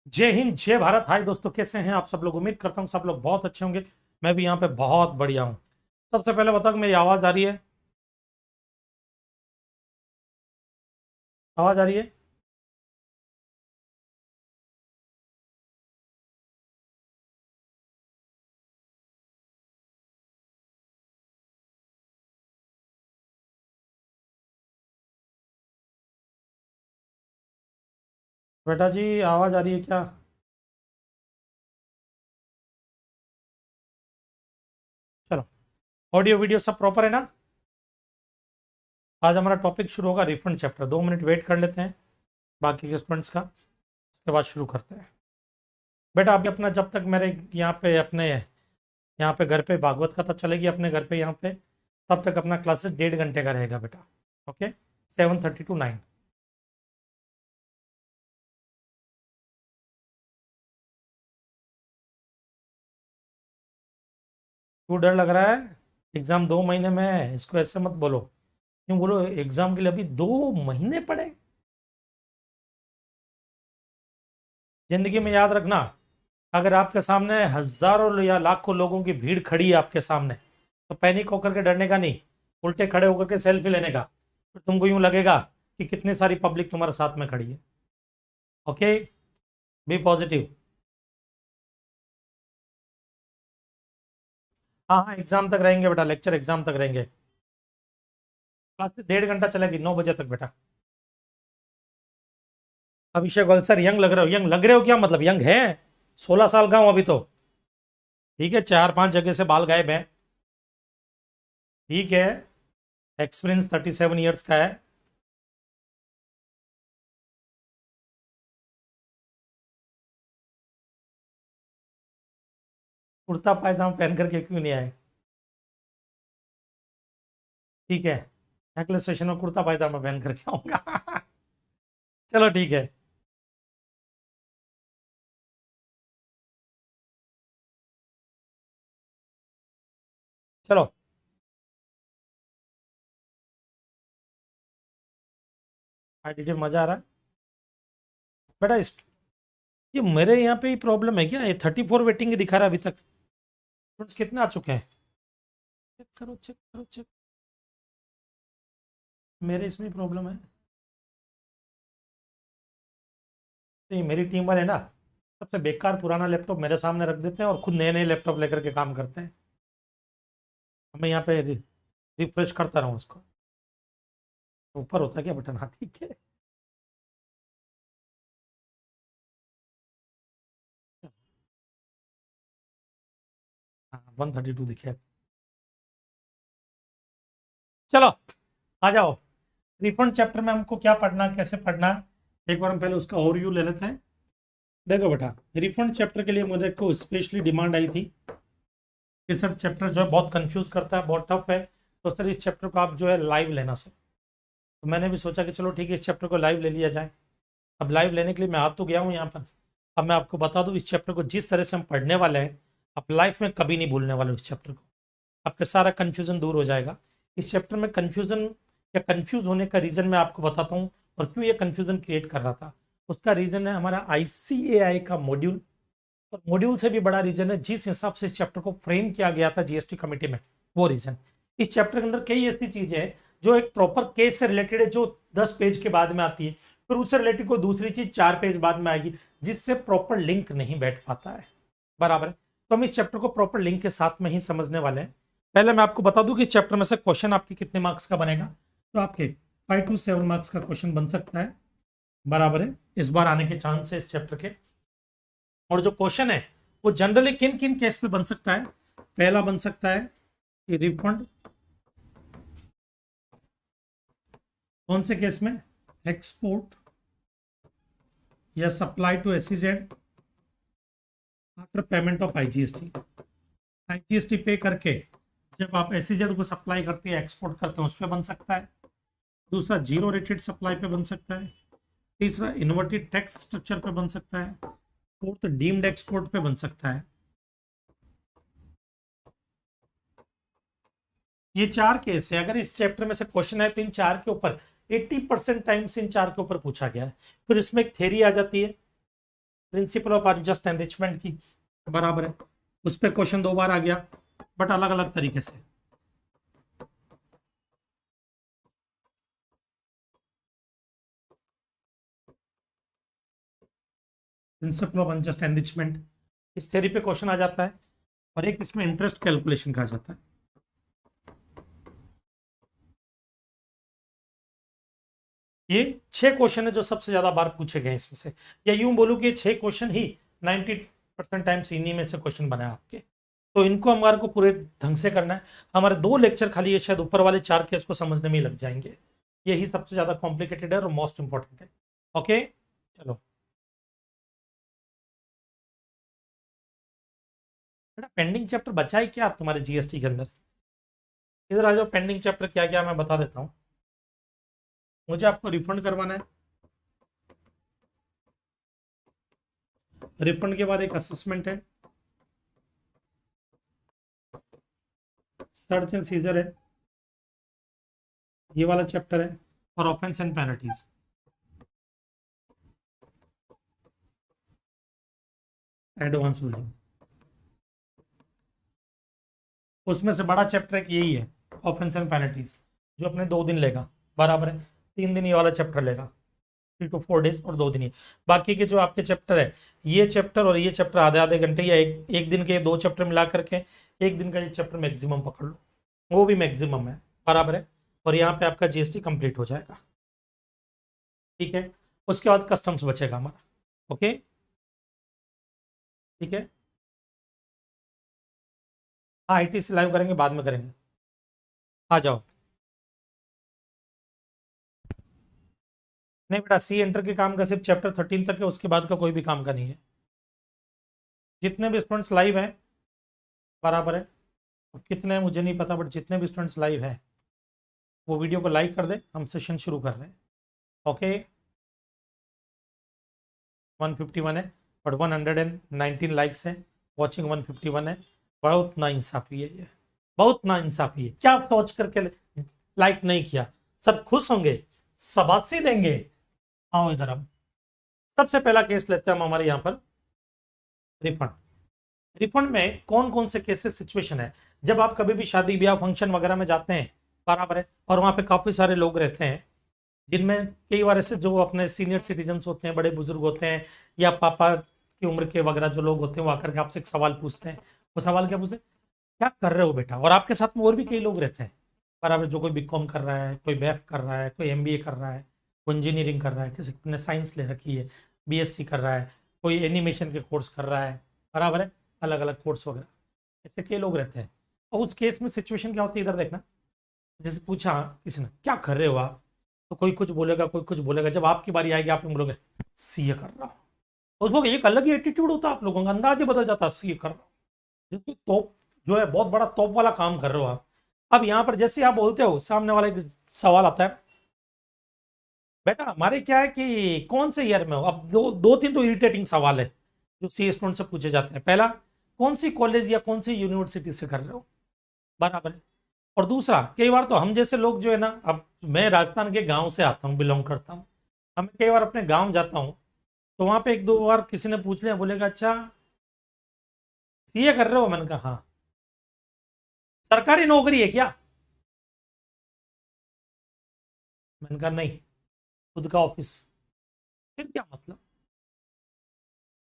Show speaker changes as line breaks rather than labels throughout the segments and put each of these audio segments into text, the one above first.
जय हिंद, जय भारत। हाय दोस्तों, कैसे हैं आप सब लोग? उम्मीद करता हूँ सब लोग बहुत अच्छे होंगे। मैं भी यहाँ पे बहुत बढ़िया हूँ। सबसे पहले बताओ कि मेरी आवाज़ आ रही है? आवाज़ आ रही है? बेटा जी, आवाज़ आ रही है क्या? चलो, ऑडियो वीडियो सब प्रॉपर है ना? आज हमारा टॉपिक शुरू होगा रिफंड चैप्टर। 2 मिनट वेट कर लेते हैं बाकी के स्टूडेंट्स का, उसके बाद शुरू करते हैं। बेटा अभी अपना जब तक मेरे यहाँ पे अपने यहाँ पे घर पे भागवत कथा चलेगी अपने घर पे यहाँ पे, तब तक अपना क्लासेस 1.5 घंटे का रहेगा बेटा। Okay, 7:30 to 9। क्यों डर लग रहा है? एग्जाम 2 महीने में है, इसको ऐसे मत बोलो। क्यों बोलो? एग्जाम के लिए अभी 2 महीने पड़े। जिंदगी में याद रखना, अगर आपके सामने हजारों या लाखों लोगों की भीड़ खड़ी है आपके सामने, तो पैनिक होकर के डरने का नहीं, उल्टे खड़े होकर के सेल्फी लेने का। फिर तुमको यूं लगेगा कि कितनी सारी पब्लिक तुम्हारे साथ में खड़ी है। Okay, be positive. हाँ हाँ, एग्जाम तक रहेंगे बेटा, लेक्चर एग्जाम तक रहेंगे। क्लास 1.5 घंटा चलेगी, 9 बजे तक बेटा। अभिषेक वत्सर, यंग लग रहे हो? यंग लग रहे हो क्या मतलब? यंग है? 16 साल का हूं अभी तो। ठीक है, 4-5 जगह से बाल गायब हैं। ठीक है, एक्सपीरियंस 37 ईयर्स का है। कुर्ता पायजामा पहन करके क्यों नहीं आए? ठीक है, अगले सेशन में कुर्ता पायजामा पहन करके आऊंगा। चलो ठीक है। चलो, आईटीटी मजा आ रहा है बेटा। ये मेरे यहाँ पे ही प्रॉब्लम है क्या? ये 34 वेटिंग ही दिखा रहा है अभी तक। स्टूडेंट्स कितने आ चुके हैं? चेक करो, चेक करो, चेक। मेरे इसमें प्रॉब्लम है। तो ये मेरी टीम वाले ना सबसे बेकार पुराना लैपटॉप मेरे सामने रख देते हैं और खुद नए नए लैपटॉप लेकर के काम करते हैं। मैं यहाँ पे रिफ्रेश करता रहूँ उसको। ऊपर होता है क्या बटन? हाँ ठीक है। हाँ, 132 दिखे। चलो आ जाओ। रिफंड चैप्टर में हमको क्या पढ़ना, कैसे पढ़ना, एक बार हम पहले उसका ओवरव्यू ले लेते हैं। देखो बेटा, रिफंड चैप्टर के लिए मुझे को स्पेशली डिमांड आई थी कि सर चैप्टर जो है बहुत कंफ्यूज करता है, बहुत टफ है, तो सर इस चैप्टर को आप जो है लाइव लेना सर। तो मैंने भी सोचा कि चलो ठीक है, इस चैप्टर को लाइव ले लिया जाए। अब लाइव लेने के लिए मैं आ तो गया हूँ यहाँ पर। अब मैं आपको बता दूँ, इस चैप्टर को जिस तरह से हम पढ़ने वाले हैं, आप लाइफ में कभी नहीं भूलने वाले हो इस चैप्टर को। आपका सारा कन्फ्यूजन दूर हो जाएगा। इस चैप्टर में कन्फ्यूजन या कन्फ्यूज होने का रीज़न मैं आपको बताता हूँ, और क्यों ये कन्फ्यूजन क्रिएट कर रहा था। उसका रीज़न है हमारा आईसीएआई का मॉड्यूल। और मॉड्यूल से भी बड़ा रीजन है जिस हिसाब से इस चैप्टर को फ्रेम किया गया था जीएसटी कमेटी में, वो रीजन। इस चैप्टर के अंदर कई ऐसी चीजें हैं जो एक प्रॉपर केस से रिलेटेड है, जो 10 पेज के बाद में आती है। फिर उससे रिलेटेड कोई दूसरी चीज 4 पेज बाद में आएगी, जिससे प्रॉपर लिंक नहीं बैठ पाता है। बराबर है। तो हम इस चैप्टर को प्रॉपर लिंक के साथ में ही समझने वाले हैं। पहले मैं आपको बता दूं कि इस चैप्टर में से क्वेश्चन आपके कितने मार्क्स का बनेगा। तो आपके 5 to 7 मार्क्स का क्वेश्चन बन सकता है। बराबर है, इस बार आने के चांस है इस चैप्टर के। और जो क्वेश्चन है वो जनरली किन किन केस पे बन सकता है? पहला बन सकता है कि रिफंड कौन से केस में? एक्सपोर्ट या supply to SEZ after payment of IGST. IGST pay करके जब आप एसईजेड को सप्लाई करते हैं, एक्सपोर्ट करते हैं, उस पर बन सकता है। दूसरा जीरो रेटेड सप्लाई पे बन सकता है। तीसरा इन्वर्टेड टैक्स स्ट्रक्चर पे बन सकता है। फोर्थ डीम्ड एक्सपोर्ट पे बन सकता है। ये 4 केस है। अगर इस चैप्टर में से क्वेश्चन है तो इन 4 के ऊपर 80% टाइम्स इन 4 के ऊपर पूछा गया है। फिर इसमें एक थ्योरी आ जाती है। प्रिंसिपल ऑफ अनजस्ट एनरिचमेंट की, बराबर है। उस पर क्वेश्चन 2 बार आ गया, बट अलग अलग तरीके से। प्रिंसिपल ऑफ अनजस्ट एनरिचमेंट, इस थ्योरी पे क्वेश्चन आ जाता है, और एक इसमें इंटरेस्ट कैलकुलेशन का आ जाता है। ये 6 क्वेश्चन है जो सबसे ज्यादा बार पूछे गए इसमें से, या यूं बोलूं कि 6 क्वेश्चन ही 90% टाइम्स इन्हीं में से क्वेश्चन बना है आपके। तो इनको हमारे को पूरे ढंग से करना है। हमारे 2 लेक्चर खाली है, शायद ऊपर वाले 4 केस को समझने में ही लग जाएंगे। यही सबसे ज्यादा कॉम्प्लिकेटेड है और मोस्ट इंपॉर्टेंट है। ओके, चलो बेटा, पेंडिंग चैप्टर बचा है क्या तुम्हारे जीएसटी के अंदर? इधर आ जाओ, पेंडिंग चैप्टर क्या क्या मैं बता देता हूँ। मुझे आपको रिफंड करवाना है, रिफंड के बाद एक असेसमेंट है, सर्च एंड सीजर है, ये वाला चैप्टर है, और offence and penalties. Advance ruling, उसमें से बड़ा चैप्टर एक यही है, ऑफेंस एंड पेनल्टीज, जो अपने 2 दिन लेगा, बराबर है। 3 दिन ये वाला चैप्टर लेगा, 3 to 4 डेज, और 2 दिन ये। बाकी के जो आपके चैप्टर है, ये चैप्टर और ये चैप्टर आधे आधे घंटे, या एक दिन के 2 चैप्टर मिला करके 1 दिन का ये चैप्टर मैक्सिमम पकड़ लो, वो भी मैक्सिमम है, बराबर है। और यहाँ पे आपका जीएसटी कंप्लीट हो जाएगा, ठीक है। उसके बाद कस्टम्स बचेगा हमारा। ओके, ठीक है। हाँ, आईटी से लाइव करेंगे, बाद में करेंगे, आ जाओ। नहीं बेटा, सी एंटर के काम का सिर्फ चैप्टर 13 तक है, उसके बाद का कोई भी काम का नहीं है। जितने भी स्टूडेंट्स लाइव हैं, बराबर है, अब कितने हैं मुझे नहीं पता, बट जितने भी स्टूडेंट्स लाइव हैं वो वीडियो को लाइक कर दे, हम सेशन शुरू कर रहे हैं। ओके, 151 है, बट 119 लाइक्स है, वॉचिंग 151 है। बहुत नाइंसाफी है ये, बहुत नाइंसाफी है। क्या सोच करके लाइक नहीं किया? सब खुश होंगे, शाबाशी देंगे। आओ इधर, अब सबसे पहला केस लेते हैं हम हमारे यहाँ पर, रिफंड। रिफंड में कौन कौन से केसेस सिचुएशन है? जब आप कभी भी शादी ब्याह फंक्शन वगैरह में जाते हैं, बराबर है, और वहां पे काफी सारे लोग रहते हैं, जिनमें कई बार ऐसे जो अपने सीनियर सिटीजन्स होते हैं, बड़े बुजुर्ग होते हैं, या पापा की उम्र के वगैरह जो लोग होते हैं, वो आकर के आपसे एक सवाल पूछते हैं। वो सवाल क्या पूछते हैं? क्या कर रहे हो बेटा? और आपके साथ में और भी कई लोग रहते हैं, बराबर, जो कोई बीकॉम कर रहा है, कोई बैफ कर रहा है, कोई एमबीए कर रहा है, कोई इंजीनियरिंग कर रहा है, किसी ने साइंस ले रखी है, बीएससी कर रहा है, कोई एनिमेशन के कोर्स कर रहा है, बराबर है, अलग अलग कोर्स वगैरह, ऐसे कई लोग रहते हैं। और उस केस में सिचुएशन क्या होती है, इधर देखना। जैसे पूछा किसी ने, क्या कर रहे हो आप, तो कोई कुछ बोलेगा, कोई कुछ बोलेगा। जब आपकी बारी आएगी, आप बोलोगे सीए कर रहा हूँ, तो उसको एक अलग ही एटीट्यूड होता है, आप लोगों का अंदाज ही बदल जाता है, सीए कर रहा हूँ, जिसकी तोप जो है, बहुत बड़ा तोप वाला काम कर रहे हो आप। अब यहाँ पर जैसे आप बोलते हो, सामने वाला एक सवाल आता है, बेटा हमारे क्या है कि कौन से ईयर में हो? अब दो तीन तो इरिटेटिंग सवाल है जो सी स्टूडेंट से पूछे जाते हैं। पहला, कौन सी कॉलेज या कौन सी यूनिवर्सिटी से कर रहे हो, बराबर है। और दूसरा, कई बार तो हम जैसे लोग जो है ना, अब मैं राजस्थान के गांव से आता हूँ, बिलोंग करता हूँ, हम कई बार अपने गांव जाता हूँ, तो वहां पे 1-2 बार किसी ने पूछ लिया, बोलेगा अच्छा सीए कर रहे हो? मैंने कहा हाँ। सरकारी नौकरी है क्या? मैंने कहा नहीं, खुद का ऑफिस। फिर क्या मतलब?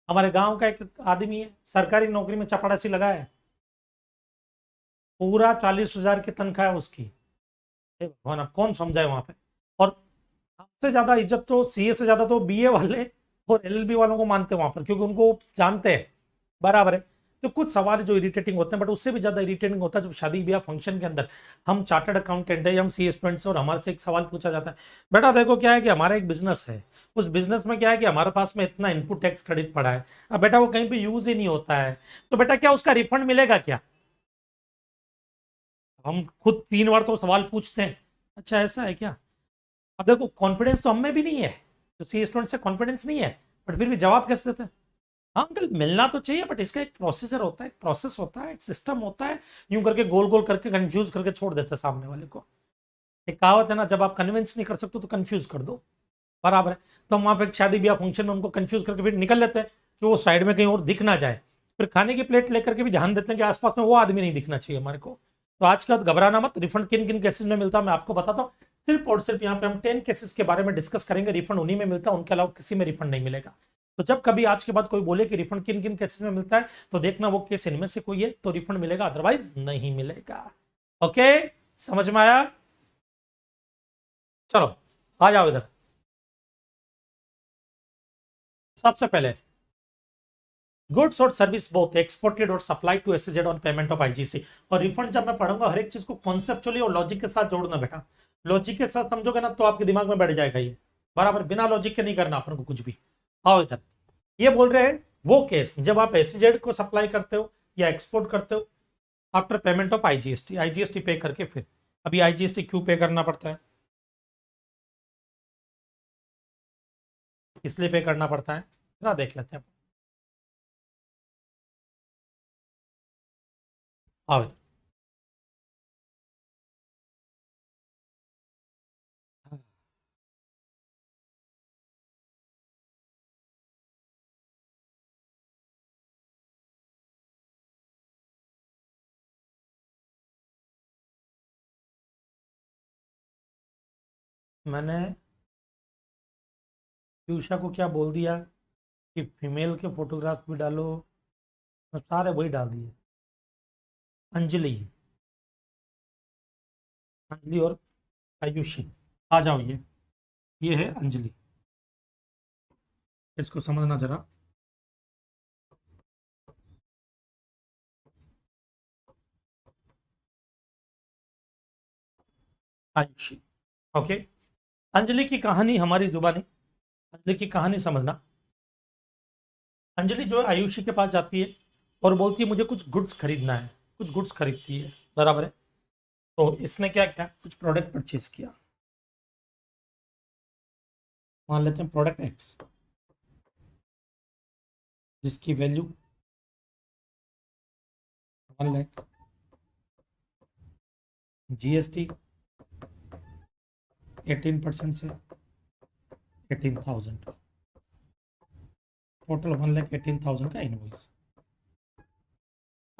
हमारे गांव का एक आदमी है, सरकारी नौकरी में चपड़ासी लगा है, पूरा 40,000 की तनख्वाह है उसकी। हे भगवान, अब कौन समझाए वहां पे। और सबसे ज्यादा इज्जत तो सीए से ज्यादा तो बीए वाले और एलएलबी वालों को मानते हैं वहां पर, क्योंकि उनको जानते हैं, बराबर है। तो कुछ सवाल जो इरिटेटिंग होते हैं, बट उससे भी ज्यादा इरिटेटिंग होता है जब शादी ब्याह फंक्शन के अंदर हम चार्टर्ड अकाउंटेंट है, हम सी स्टूडेंट्स और हमारे से एक सवाल पूछा जाता है, बेटा देखो क्या है कि हमारा एक बिजनेस है, उस बिजनेस में क्या है कि हमारे पास में इतना इनपुट टैक्स क्रेडिट पड़ा है, अब बेटा वो कहीं पे यूज ही नहीं होता है, तो बेटा क्या उसका रिफंड मिलेगा क्या? हम खुद 3 बार तो सवाल पूछते हैं, अच्छा ऐसा है क्या? अब देखो, कॉन्फिडेंस तो हमें भी नहीं है, तो सी स्टूडेंट से कॉन्फिडेंस नहीं है, बट फिर भी जवाब कैसे देते हैं? हाँ अंकल, मिलना तो चाहिए, बट इसका एक प्रोसीजर होता है, एक प्रोसेस होता है, एक सिस्टम होता है, यूं करके गोल गोल करके कंफ्यूज करके छोड़ देते हैं सामने वाले को। एक कहावत है ना, जब आप कन्विंस नहीं कर सकते तो कंफ्यूज कर दो, बराबर है। तो हम वहां पे शादी ब्याह फंक्शन में उनको कंफ्यूज करके फिर निकल लेते हैं, कि वो साइड में कहीं और दिख ना जाए। फिर खाने की प्लेट लेकर के भी ध्यान देते हैं कि आसपास में वो आदमी नहीं दिखना चाहिए हमारे को। तो आज के बाद घबराना मत। रिफंड किन किन केसेस में मिलता है मैं आपको बताता हूँ। सिर्फ और सिर्फ यहाँ पे हम 10 केसेस के बारे में डिस्कस करेंगे। रिफंड उन्हीं में मिलता है, उनके अलावा किसी में रिफंड नहीं मिलेगा। तो जब कभी आज के बाद कोई बोले कि रिफंड किन किन केसेस में मिलता है, तो देखना वो केस इनमें से कोई है तो रिफंड मिलेगा, अदरवाइज नहीं मिलेगा। ओके, समझ में आया? चलो आ जाओ इधर। सबसे पहले गुड्स और सर्विस बोथ एक्सपोर्टेड और supplied to SEZ on payment of IGST. और रिफंड जब मैं पढ़ूंगा हर एक चीज को कॉन्सेप्चुअली और लॉजिक के साथ जोड़ना बेटा। लॉजिक के साथ समझोगे ना तो आपके दिमाग में बैठ जाएगा ये बराबर। बिना लॉजिक के नहीं करना अपन को कुछ भी। आओ इधर। ये बोल रहे हैं वो केस जब आप एसईजेड को सप्लाई करते हो या एक्सपोर्ट करते हो after payment of IGST. IGST pay करके फिर अभी आईजीएसटी क्यों पे करना पड़ता है, इसलिए पे करना पड़ता है, जरा देख लेते हैं। आओ इधर। मैंने पीयूषा को क्या बोल दिया कि फीमेल के फोटोग्राफ भी डालो, तो सारे वही डाल दिए। अंजलि, अंजलि और आयुषी, आ जाओ। ये है अंजलि, इसको समझना जरा। आयुषी, ओके। अंजलि की कहानी हमारी जुबानी, अंजलि की कहानी समझना। अंजलि जो है आयुषी के पास जाती है और बोलती है मुझे कुछ गुड्स खरीदना है, कुछ गुड्स खरीदती है, बराबर है। तो इसने क्या किया, कुछ प्रोडक्ट परचेज किया। मान लेते हैं प्रोडक्ट एक्स, जिसकी वैल्यू 1 लाख, जीएसटी 18% से 18,000, टोटल 1,18,000 का इनवॉइस।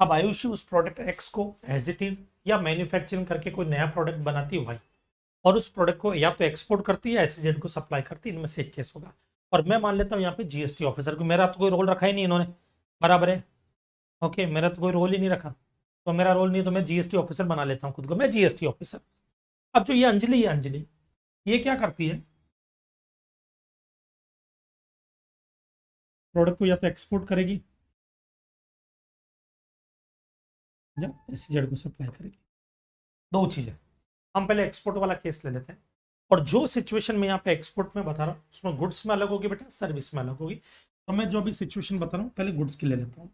अब आयुषी उस प्रोडक्ट एक्स को एज इट इज या मैन्युफैक्चरिंग करके कोई नया प्रोडक्ट बनाती है भाई, और उस प्रोडक्ट को या तो एक्सपोर्ट करती है या एसईजेड को सप्लाई करती है। इनमें से एक केस होगा। और मैं मान लेता हूँ यहाँ पे जीएसटी ऑफिसर को, मेरा तो कोई रोल रखा ही नहीं इन्होंने, बराबर है। ओके, मेरा तो कोई रोल ही नहीं रखा, तो मेरा रोल नहीं, तो मैं जीएसटी ऑफिसर बना लेता हूँ खुद को, मैं जीएसटी ऑफिसर। अब जो ये अंजलि है, अंजलि ये क्या करती है, प्रोडक्ट को या तो एक्सपोर्ट करेगी या एसईजेड को सप्लाई करेगी। दो चीजें। हम पहले एक्सपोर्ट वाला केस ले लेते हैं। और जो सिचुएशन में यहाँ पे एक्सपोर्ट में बता रहा हूँ उसमें गुड्स में अलग होगी बेटा, सर्विस में अलग होगी। तो मैं जो भी सिचुएशन बता रहा हूँ पहले गुड्स की ले लेता हूँ।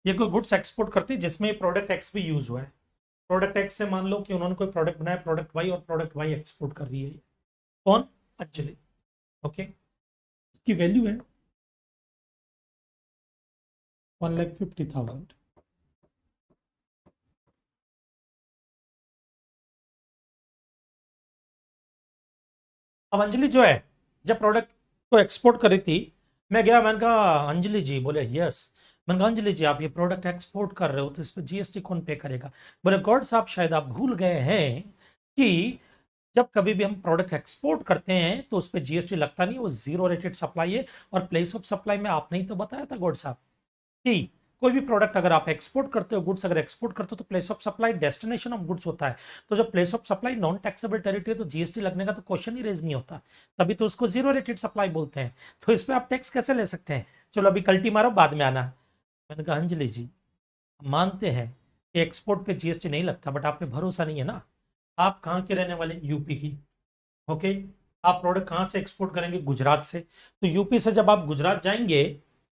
ये कोई गुड्स एक्सपोर्ट करती है जिसमें प्रोडक्ट एक्स भी यूज हुआ है। प्रोडक्ट एक्स से मान लो कि उन्होंने कोई प्रोडक्ट बनाया, प्रोडक्ट वाई, और प्रोडक्ट वाई एक्सपोर्ट कर रही है। कौन? अंजलि। ओके, इसकी वैल्यू है 1,50,000। अब अंजलि जो है जब प्रोडक्ट को एक्सपोर्ट कर रही थी, मैं गया, मैंने कहा अंजलि जी, बोले यस। मैंने कहा अंजलि जी आप ये प्रोडक्ट एक्सपोर्ट कर रहे हो तो इस पर जीएसटी कौन पे करेगा? बोले गॉड साहब शायद आप भूल गए हैं कि जब कभी भी हम प्रोडक्ट एक्सपोर्ट करते हैं तो उस पर जीएसटी लगता नहीं, वो जीरो रेटेड सप्लाई है। और प्लेस ऑफ सप्लाई में आपने ही तो बताया था गॉड साहब कि कोई भी प्रोडक्ट अगर आप एक्सपोर्ट करते हो, गुड्स अगर एक्सपोर्ट करते हो तो place of supply destination of goods होता है। तो जब place of supply non taxable territory तो जीएसटी लगने का तो क्वेश्चन ही रेज नहीं होता, तभी तो उसको जीरो रेटेड सप्लाई बोलते हैं। तो इस पर आप टैक्स कैसे ले सकते हैं? चलो अभी कल्टी मारो, बाद में आना। मैंने कहा अंजलि जी मानते हैं कि एक्सपोर्ट पे जीएसटी नहीं लगता, बट आप पे भरोसा नहीं है ना। आप कहाँ के रहने वाले? यूपी की। ओके, आप प्रोडक्ट कहाँ से एक्सपोर्ट करेंगे? गुजरात से। तो यूपी से जब आप गुजरात जाएंगे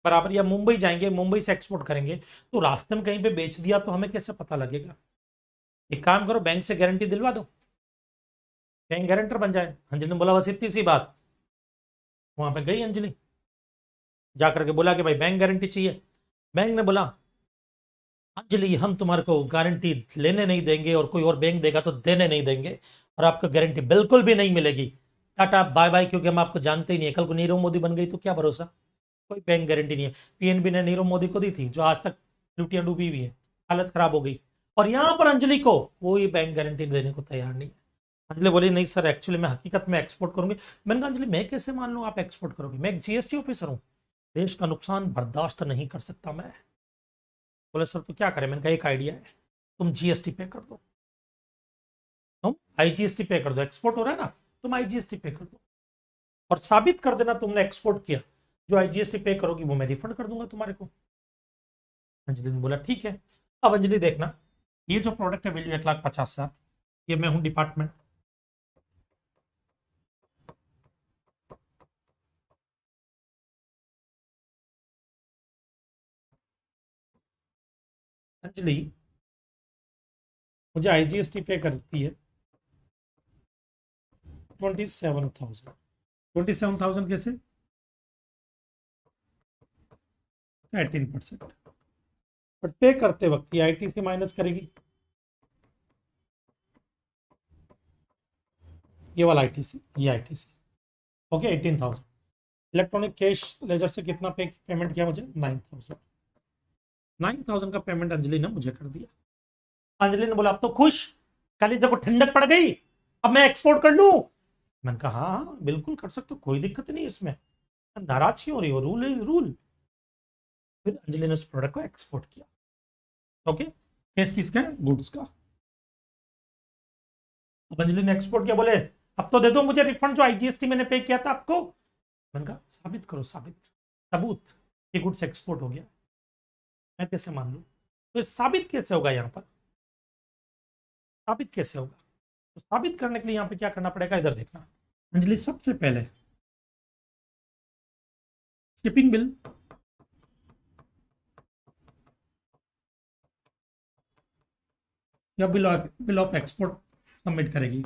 बराबर, या मुंबई जाएंगे, मुंबई से एक्सपोर्ट करेंगे, तो रास्ते में कहीं पे बेच दिया तो हमें कैसे पता लगेगा? एक काम करो, बैंक से गारंटी दिलवा दो, बैंक गारंटर बन जाए। अंजलि ने बोला बस इतनी सी बात। वहां पे गई अंजलि, जाकर के बोला कि भाई बैंक गारंटी चाहिए। बैंक ने बोला अंजलि हम तुम्हारे को गारंटी लेने नहीं देंगे और कोई और बैंक देगा तो देने नहीं देंगे। और आपको गारंटी बिल्कुल भी नहीं मिलेगी। टाटा बाय बाय, क्योंकि हम आपको जानते ही नहीं है। कल को नीरव मोदी बन गई तो क्या भरोसा, कोई बैंक गारंटी नहीं है। पीएनबी ने नीरव मोदी को दी थी, जो आज तक ड्यूटियां डूबी हुई है, हालत खराब हो गई। और यहां पर अंजलि को कोई बैंक गारंटी देने को तैयार नहीं है। अंजलि बोली नहीं सर, एक्चुअली मैं हकीकत में एक्सपोर्ट करूंगी। मैंने कहा अंजलि मैं कैसे मान लूं आप एक्सपोर्ट करोगे, मैं एक जीएसटी ऑफिसर हूं, देश का नुकसान बर्दाश्त नहीं कर सकता मैं। बोले सर तो क्या करें, मैंने कहा एक आइडिया है, तुम जीएसटी पे कर दो, तुम आईजीएसटी पे कर दो, एक्सपोर्ट हो रहा है ना, तुम आईजीएसटी पे कर दो और साबित कर देना तुमने एक्सपोर्ट किया। जो आईजीएसटी पे करोगी वो मैं रिफंड कर दूंगा तुम्हारे को। अंजलि ने बोला ठीक है। अब अंजलि देखना, ये जो प्रोडक्ट है वैल्यू 1,50,000, ये मैं हूं डिपार्टमेंट, अंजलि मुझे आईजीएसटी पे करती है 27,000। 27,000 कैसे, 18%। बट पे करते वक्त ये आईटीसी माइनस करेगी, ये वाला आईटीसी, ये ITC, okay 18,000। Electronic cash ledger से कितना पेमेंट किया मुझे, 9,000। 9,000 का पेमेंट अंजलि ने मुझे कर दिया। अंजलि ने बोला अब तो खुश, कलीजा को ठंडक पड़ गई, अब मैं एक्सपोर्ट कर लूं। मैंने कहा हाँ हाँ बिल्कुल कर सकते हो, कोई दिक्कत नहीं इसमें, नाराज क्यों हो रही हो, रूल इज रूल। फिर अंजलि ने उस प्रोडक्ट को एक्सपोर्ट किया। ओके, केस किसका है, गुड्स का। अब अंजलि ने एक्सपोर्ट किया, बोले अब तो दे दो मुझे रिफंड जो आईजीएसटी मैंने पे किया था आपको। मैंने कहा साबित करो, साबित सबूत कि गुड्स एक्सपोर्ट हो गया, मैं कैसे मान लूं। तो साबित कैसे होगा, यहाँ पर साबित कैसे होगा, तो साबित करने के लिए यहाँ पे क्या करना पड़ेगा, इधर देखना। अंजलि सबसे पहले शिपिंग बिल या बिल ऑफ एक्सपोर्ट सबमिट करेगी।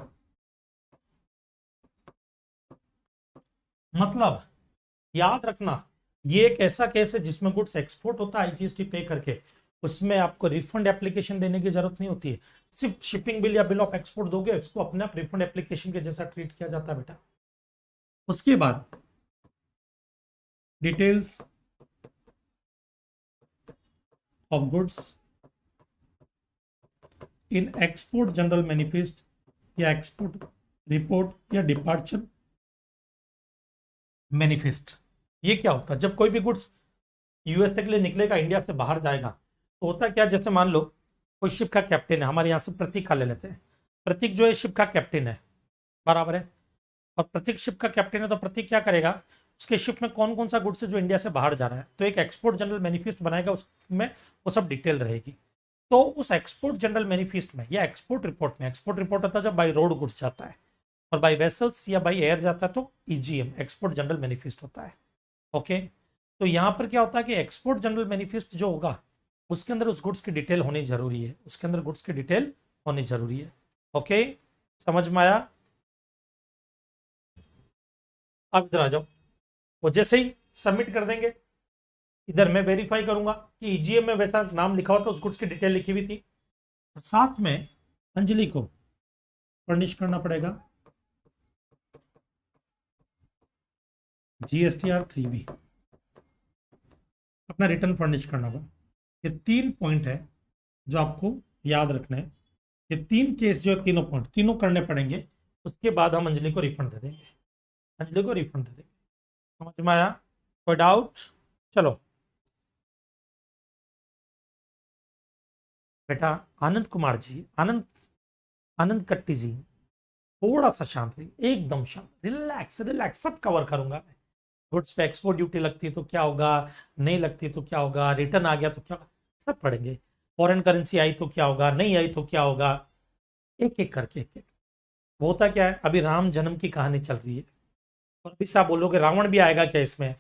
मतलब याद रखना, ये एक ऐसा केस है जिसमें गुड्स एक्सपोर्ट होता है आईजीएसटी पे करके, उसमें आपको रिफंड एप्लीकेशन देने की जरूरत नहीं होती है। सिर्फ शिपिंग बिल या बिल ऑफ एक्सपोर्ट दोगे, उसको अपने आप रिफंड एप्लीकेशन के जैसा ट्रीट किया जाता है बेटा। उसके बाद details of goods in export general manifest या एक्सपोर्ट रिपोर्ट या डिपार्चर मैनिफेस्ट। ये क्या होता है, जब कोई भी गुड्स यूएसए के लिए निकलेगा, इंडिया से बाहर जाएगा, तो होता क्या, जैसे मान लो कोई शिप का कैप्टन है, हमारे यहाँ से प्रतीक का ले लेते हैं। प्रतीक जो है शिप का कैप्टन है, बराबर है, और प्रतीक शिप का कैप्टन है, तो प्रतीक क्या करेगा, उसके शिप में कौन कौन सा गुड्स है जो इंडिया से बाहर जा रहा है, तो एक एक्सपोर्ट जनरल मैनिफेस्ट बनाएगा, उसमें वो सब डिटेल रहेगी। तो उस एक्सपोर्ट जनरल मैनिफेस्ट में या एक्सपोर्ट रिपोर्ट में, एक्सपोर्ट रिपोर्ट होता है जब बाई रोड गुड्स जाता है, और बाई वेसल्स या बाई एयर जाता है तो ईजीएम एक्सपोर्ट जनरल मैनिफेस्ट होता है। ओके, तो यहाँ पर क्या होता है कि एक्सपोर्ट जनरल मैनिफेस्ट जो होगा उसके अंदर उस गुड्स की डिटेल होनी जरूरी है, उसके अंदर गुड्स की डिटेल होनी जरूरी है। ओके, समझ में आया। अब इधर आ जाओ, वो जैसे ही सबमिट कर देंगे, इधर मैं वेरीफाई करूंगा कि ईजीएम में वैसा नाम लिखा हुआ था, उस गुड्स की डिटेल लिखी हुई थी। और साथ में अंजलि को फर्निश करना पड़ेगा जीएसटीआर 3B, अपना रिटर्न फर्निश करना होगा। ये 3 पॉइंट है जो आपको याद रखना है। ये 3 केस जो है, तीनों पॉइंट तीनों करने पड़ेंगे, उसके बाद हम अंजलि को रिफंड दे देंगे, अंजलि को रिफंड दे देंगे। समझ में आया, कोई डाउट। चलो बेटा, आनंद कुमार जी, आनंद आनंद कट्टी जी, थोड़ा सा शांत रहिए, एकदम शांत, रिलैक्स रिलैक्स, सब कवर करूंगा मैं। गुड्स पे एक्सपोर्ट ड्यूटी लगती है तो क्या होगा, नहीं लगती तो क्या होगा, रिटर्न आ गया तो क्या होगा, सब पढ़ेंगे। फॉरेन करेंसी आई तो क्या होगा, नहीं आई तो क्या होगा, एक एक करके एक एक। वो होता क्या है, अभी राम जन्म की कहानी चल रही है, और अभी साहब बोलोगे रावण भी आएगा क्या इसमें,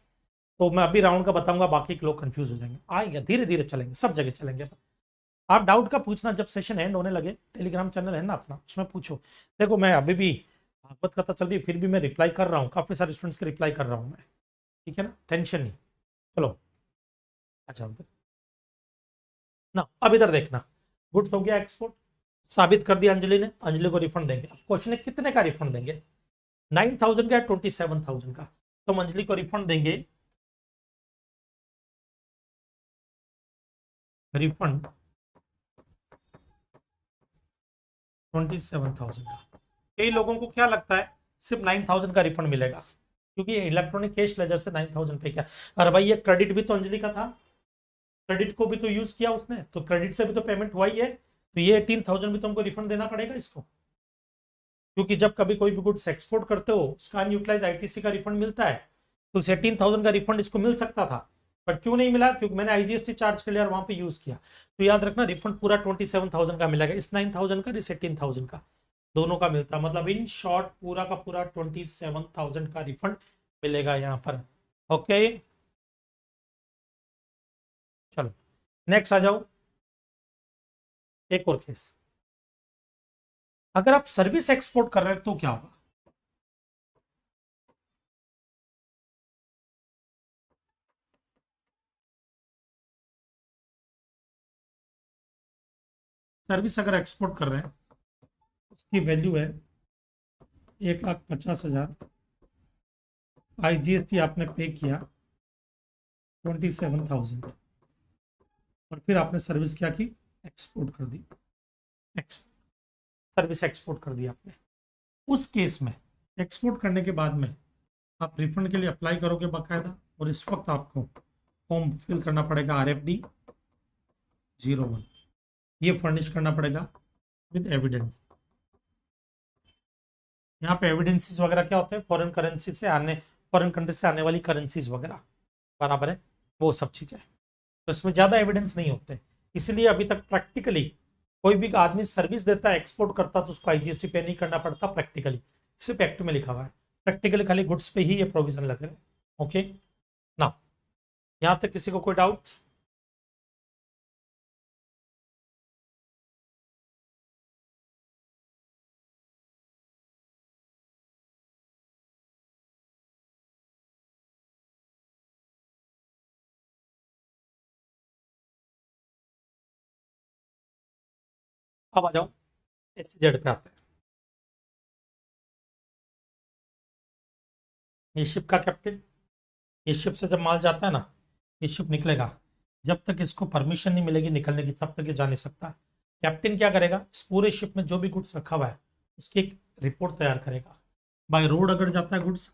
तो मैं अभी रावण का बताऊंगा, बाकी के लोग कंफ्यूज हो जाएंगे। आएगा, धीरे धीरे चलेंगे, सब जगह चलेंगे। आप डाउट का पूछना, जब सेशन एंड होने लगे, टेलीग्राम चैनल है ना अपना, उसमें पूछो। देखो मैं अभी भी भागवत कथा चल रही है, फिर भी मैं रिप्लाई कर रहा हूँ, काफी सारे स्टूडेंट्स के रिप्लाई कर रहा हूँ मैं, ठीक है ना, टेंशन नहीं। चलो अच्छा, ना अब इधर देखना, गुड्स हो गया एक्सपोर्ट, साबित कर दिया अंजलि ने, अंजलि को रिफंड देंगे। क्वेश्चन है कितने का रिफंड देंगे, 9,000 का या 27,000 का। तो हम अंजलि को रिफंड देंगे, रिफंड 27,000 का। कई लोगों को क्या लगता है सिर्फ 9,000 का रिफंड मिलेगा, क्योंकि इलेक्ट्रॉनिक कैश लेजर से 9,000 पे क्या। अरे भाई ये क्रेडिट भी तो अंजलि का था, क्रेडिट को भी तो यूज किया उसने, तो क्रेडिट से भी तो पेमेंट हुआ ही है, तो ये 18,000 भी तुमको रिफंड देना पड़ेगा इसको। क्योंकि जब कभी कोई भी गुड्स एक्सपोर्ट करते हो उसका अनयूटिलाइज आईटीसी का रिफंड मिलता है, तो इस 18,000 का रिफंड इसको मिल सकता था, पर क्यों नहीं मिला, क्योंकि मैंने आईजीएसटी चार्ज कर लिया और वहां पे यूज किया। तो याद रखना रिफंड पूरा 27,000 का मिलेगा, इस 9,000 का, इस 18,000 का, दोनों का मिलता है। मतलब इन शॉर्ट पूरा का पूरा 27,000 का रिफंड मिलेगा यहाँ पर। ओके चलो नेक्स्ट आ जाओ, एक और केस। अगर आप सर्विस एक्सपोर्ट कर रहे हैं तो क्या होगा, सर्विस अगर एक्सपोर्ट कर रहे हैं उसकी वैल्यू है 1,50,000, आईजीएसटी आपने पे किया 27,000, और फिर आपने सर्विस क्या की, एक्सपोर्ट कर दी, सर्विस एक्सपोर्ट कर दी आपने। उस केस में एक्सपोर्ट करने के बाद में आप रिफंड के लिए अप्लाई करोगे बाकायदा, और इस वक्त आपको फॉर्म फिल करना पड़ेगा RFD 01, ये फर्निश करना पड़ेगा विद एविडेंस। यहाँ पे एविडेंसीज वगैरह क्या होते हैं, फॉरेन करेंसी से आने, फॉरेन कंट्री से आने वाली करेंसीज वगैरह, बराबर है, वो सब चीजें। तो इसमें ज्यादा एविडेंस नहीं होते, इसलिए अभी तक प्रैक्टिकली कोई भी आदमी सर्विस देता है, एक्सपोर्ट करता, तो उसको आईजीएसटी पे नहीं करना पड़ता प्रैक्टिकली, सिर्फ एक्ट में लिखा हुआ है, प्रैक्टिकली खाली गुड्स पे ही ये प्रोविजन लग रहे हैं। ओके ना, यहाँ तक किसी को कोई डाउट? अब आ जाओ SZ पे आते हैं। ये शिप का कैप्टन, ये शिप से जब माल जाता है ना, ये शिप निकलेगा, जब तक इसको परमिशन नहीं मिलेगी निकलने की तब तक ये जा नहीं सकता। कैप्टन क्या करेगा, इस पूरे शिप में जो भी गुड्स रखा हुआ है उसकी एक रिपोर्ट तैयार करेगा। बाय रोड अगर जाता है गुड्स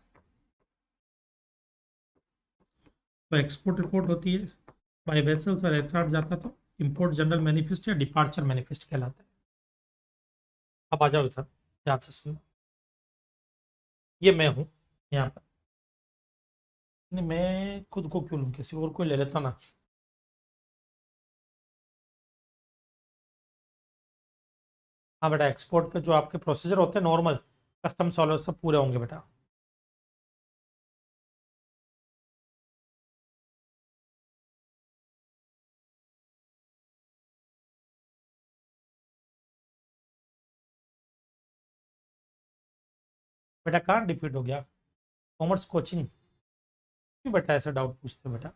तो एक्सपोर्ट रिपोर्ट होती है, बाय वेसल तो एयरक्राफ्ट जाता तो इंपोर्ट जनरल मैनिफेस्ट या डिपार्चर मैनिफेस्ट कहलाता है। अब आ जाओ इधर, ध्यान से सुनो, ये मैं हूं यहाँ पर, नहीं मैं खुद को क्यों लूँ, किसी और को ले लेता ना। हाँ बेटा, एक्सपोर्ट पे जो आपके प्रोसीजर होते हैं नॉर्मल, कस्टम्स वाले सब पूरे होंगे बेटा। बेटा कहाँ डिफीट हो गया, कॉमर्स कोचिंग क्यों बेटा ऐसा डाउट पूछते हो बेटा,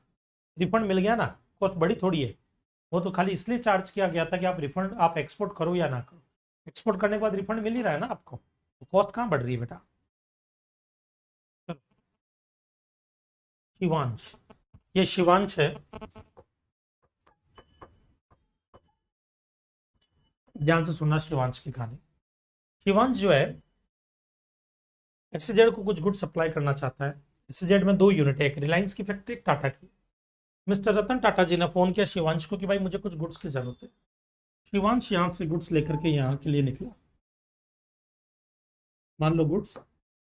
रिफंड मिल गया ना, कॉस्ट बड़ी थोड़ी है, वो तो खाली इसलिए चार्ज किया गया था कि आप रिफंड, आप एक्सपोर्ट करो या ना करो, एक्सपोर्ट करने के बाद रिफंड मिल ही रहा है ना आपको, तो कॉस्ट कहाँ बढ़ रही है बेटा। चलो, शिवांश, ये शिवांश है, ध्यान से सुनना शिवांश की कहानी। शिवांश जो है SZ को कुछ गुड सप्लाई करना चाहता है। SZ में 2 यूनिट है, एक रिलायंस की फैक्ट्री, एक टाटा की। मिस्टर रतन टाटा जी ने फोन किया शिवांश को कि भाई मुझे कुछ गुड्स की जरूरत है। शिवांश यहाँ से गुड्स लेकर के यहाँ के लिए निकला, मान लो गुड्स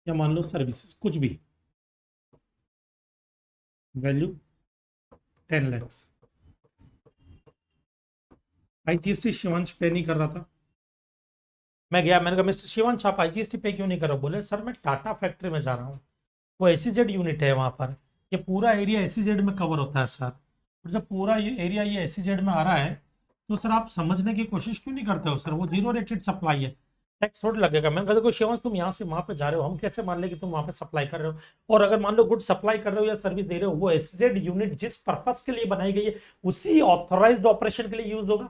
या मान लो सर्विसेज, कुछ भी, वैल्यू 10 लाख। आईजीएसटी शिवांश पे नहीं कर रहा था, मैं गया, मैंने कहा मिस्टर शिवांश आप आईजीएसटी पे क्यों नहीं कर रहे हो, बोले सर मैं टाटा फैक्ट्री में जा रहा हूँ, वो SEZ यूनिट है वहाँ पर, ये पूरा एरिया SEZ में कवर होता है सर, और जब पूरा ये एरिया ये SEZ में आ रहा है तो सर आप समझने की कोशिश क्यों नहीं करते हो, सर वो जीरो रेटेड सप्लाई है, टैक्स थोड़ी लगेगा। मैंने कहा देखो शिवांश तुम यहाँ से वहाँ पे जा रहे हो, हम कैसे मान ले कि तुम वहाँ पे सप्लाई कर रहे हो, और अगर मान लो गुड सप्लाई कर रहे हो या सर्विस दे रहे हो, वो SEZ यूनिट जिस पर्पज के लिए बनाई गई है उसी ऑथोराइज्ड ऑपरेशन के लिए यूज होगा,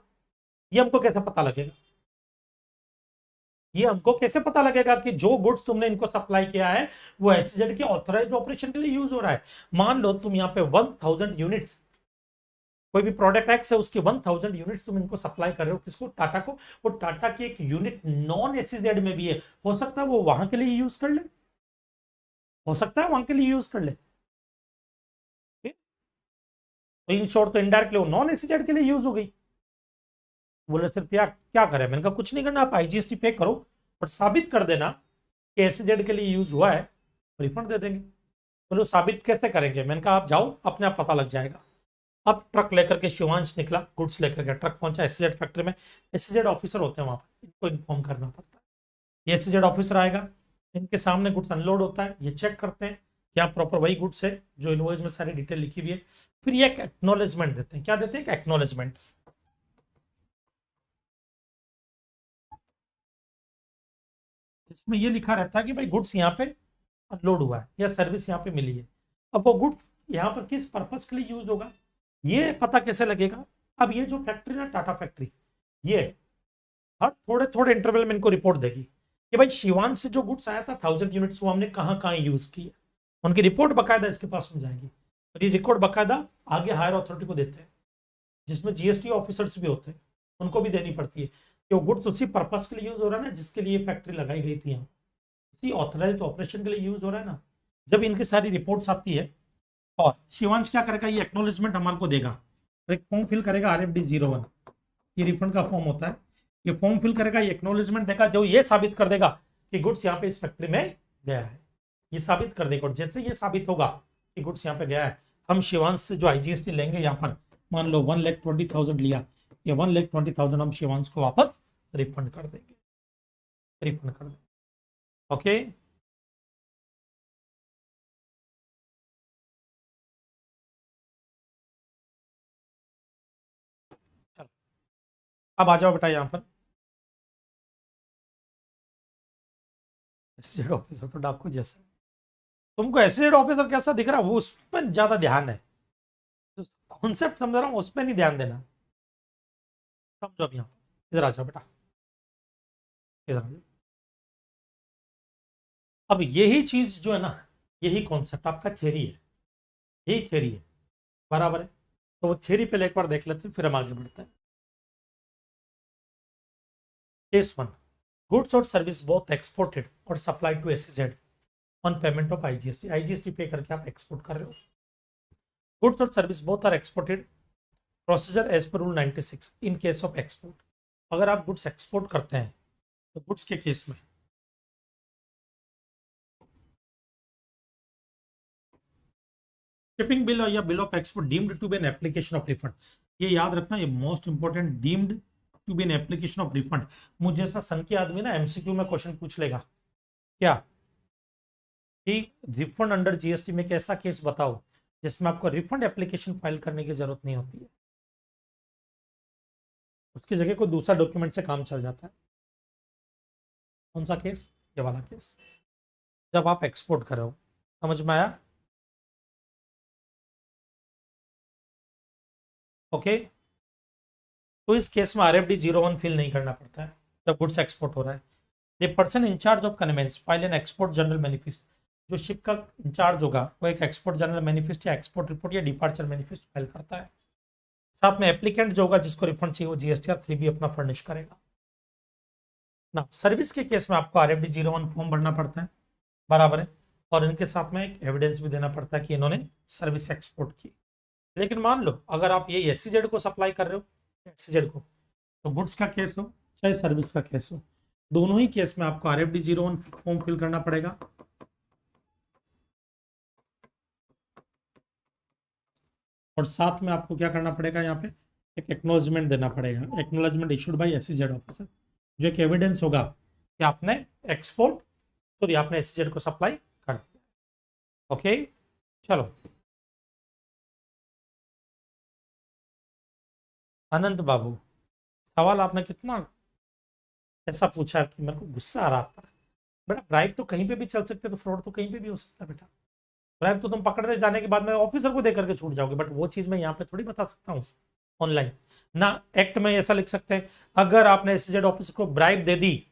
ये हमको कैसे पता लगेगा। ये हमको कैसे पता लगेगा कि जो गुड्स तुमने इनको सप्लाई किया है वो एसजेड के ऑथराइज्ड ऑपरेशन के लिए यूज हो रहा है। मान लो तुम यहाँ पे 1000 यूनिट्स, कोई भी प्रोडक्ट एक्स है उसकी 1000 यूनिट्स तुम इनको सप्लाई कर रहे हो, किसको? टाटा को। वो टाटा की एक यूनिट नॉन एसजेड में भी है, हो सकता है वो वहां के लिए यूज कर ले, हो सकता है वहां के लिए यूज कर ले। तो इन शॉर्ट तो इनडायरेक्टली वो नॉन एसजेड के लिए यूज हो गई। बोले सर क्या क्या करें? मैंने कहा कुछ नहीं करना, आप आईजीएसटी पे करो और साबित कर देना कि एसजेड के लिए यूज हुआ है, रिफंड दे देंगे। बोलो साबित कैसे करेंगे? मैंने कहा आप जाओ, अपने आप पता लग जाएगा। अब ट्रक लेकर के शिवांश निकला, गुड्स लेकर के ट्रक पहुंचा एसजेड फैक्ट्री में। एसजेड ऑफिसर होते हैं वहां पर, इनको इन्फॉर्म करना पड़ता है। ये एसजेड ऑफिसर आएगा, इनके सामने गुड्स अनलोड होता है, ये चेक करते हैं क्या प्रॉपर वही गुड्स है जो इनवॉइस में सारी डिटेल लिखी हुई है। फिर ये एक एक्नॉलेजमेंट देते हैं। क्या देते हैं? एक एक्नॉलेजमेंट। जिसमें ये लिखा रहता है कि भाई गुड्स यहाँ पे अनलोड हुआ है या सर्विस यहाँ पे मिली है। अब वो गुड्स यहाँ पर किस पर्पस के लिए यूज होगा ये पता कैसे लगेगा? अब ये जो फैक्ट्री ना टाटा फैक्ट्री, ये हर थोड़े थोड़े इंटरवल में इनको रिपोर्ट देगी कि भाई शिवान से जो गुड्स आया था 1000 यूनिट्स वो हमने कहाँ कहाँ यूज किया। उनकी रिपोर्ट बकायदा इसके पास में जाएगी और ये रिकॉर्ड बकायदा आगे हायर अथॉरिटी को देते हैं, जिसमें जीएसटी ऑफिसर्स भी होते हैं, उनको भी देनी पड़ती है कि वो गुड्स उसी पर्पस के लिए यूज हो रहा है ना जिसके लिए फैक्ट्री लगाई गई थी, यहाँ उसी ऑथराइज्ड ऑपरेशन के लिए यूज हो रहा है ना। जब इनकी सारी रिपोर्ट्स आती है और शिवांश क्या करेगा, ये एक्नोलेजमेंट हमारे को देगा, एक फॉर्म फिल करेगा RFD-01, ये रिफंड का फॉर्म होता है। ये फॉर्म फिल करेगा, ये एक्नोलेजमेंट देगा जो ये साबित कर देगा कि गुड्स यहाँ पे इस फैक्ट्री में गया है, ये साबित कर देगा। और जैसे ये साबित होगा कि गुड्स यहाँ पे गया है, हम शिवांश से जो आईजीएसटी लेंगे यहाँ पर, मान लो 1,20,000 लिया, ये 1,20,000 हम शिवांश को वापस रिफंड कर देंगे, रिफंड कर देंगे। ओके चलो अब आ जाओ बेटा यहाँ पर। एसजेड ऑफिसर तो डाकू जैसा, तुमको एसजेड ऑफिसर कैसा दिख रहा है वो उस पर ज्यादा ध्यान है, कॉन्सेप्ट समझ रहा हूँ उस पर नहीं ध्यान देना। समझो अब यहाँ इधर आ जाओ बेटा, इधर आ जाओ। अब यही चीज जो है ना, यही कॉन्सेप्ट आपका थियरी है, यही थियरी है, बराबर है। तो वो थियरी पे एक बार देख लेते हैं फिर हम आगे बढ़ते हैं। केस 1, गुड्स और सर्विस बोथ एक्सपोर्टेड और supplied to SEZ on payment of IGST. IGST pay करके आप एक्सपोर्ट कर रहे हो। गुड्स और service both are exported, procedure as per rule 96 in case of export. अगर आप गुड्स एक्सपोर्ट करते हैं तो गुड्स के केस में शिपिंग बिल या bill of export deemed to be an application of refund, ये याद रखना, ये most important, deemed to be an application of refund. मुझे जैसा संख्य आदमी ना एमसीक्यू में क्वेश्चन पूछ लेगा क्या कि रिफंड अंडर जीएसटी में कैसा केस बताओ जिसमें आपको रिफंड एप्लीकेशन फाइल करने की जरूरत नहीं होती है, उसकी जगह कोई दूसरा डॉक्यूमेंट से काम चल जाता है। कौन सा केस? ये वाला केस, जब आप एक्सपोर्ट कर रहे हो। समझ में आया? ओके तो इस केस में RFD-01 फिल नहीं करना पड़ता है जब गुड्स एक्सपोर्ट हो रहा है। The person in charge of conveyance file an export general manifest, जो शिप का इंचार्ज होगा वो एक एक्सपोर्ट जनरल मैनिफेस्ट या एक्सपोर्ट रिपोर्ट या डिपार्चर मैनिफेस्ट फाइल करता है। साथ में एप्लीकेंट जो होगा जिसको रिफंड चाहिए वो GSTR 3B अपना फर्निश करेगा ना। सर्विस के केस में आपको RFD-01 फॉर्म भरना पड़ता है, बराबर है, और इनके साथ में एक एविडेंस भी देना पड़ता है कि इन्होंने सर्विस एक्सपोर्ट की। लेकिन मान लो अगर आप ये SEZ को सप्लाई कर रहे हो, SEZ को, तो गुड्स का केस हो चाहे सर्विस का केस हो, दोनों ही केस में आपको RFD-01 फॉर्म फिल करना पड़ेगा। और साथ में आपको क्या करना पड़ेगा, यहाँ पे एक एक्नोलॉजमेंट देना पड़ेगा, acknowledgement issued by SEZ officer, जो एक एविडेंस होगा कि आपने एक्सपोर्ट सॉरी आपने SEZ को सप्लाई कर दिया। ओके चलो अनंत बाबू, सवाल आपने कितना ऐसा पूछा कि मेरे को गुस्सा आ रहा था। बेटा ब्राइब तो कहीं पे भी चल सकते, तो फ्रॉड तो कहीं पे भी हो सकता है बेटा। ब्राइब तो तुम पकड़ने जाने के बाद में ऑफिसर को देकर के छूट जाओगे, बट वो चीज मैं यहाँ पे थोड़ी बता सकता हूँ ऑनलाइन ना। एक्ट में ऐसा लिख सकते हैं, अगर आपने SEZ ऑफिसर को ब्राइब दे दी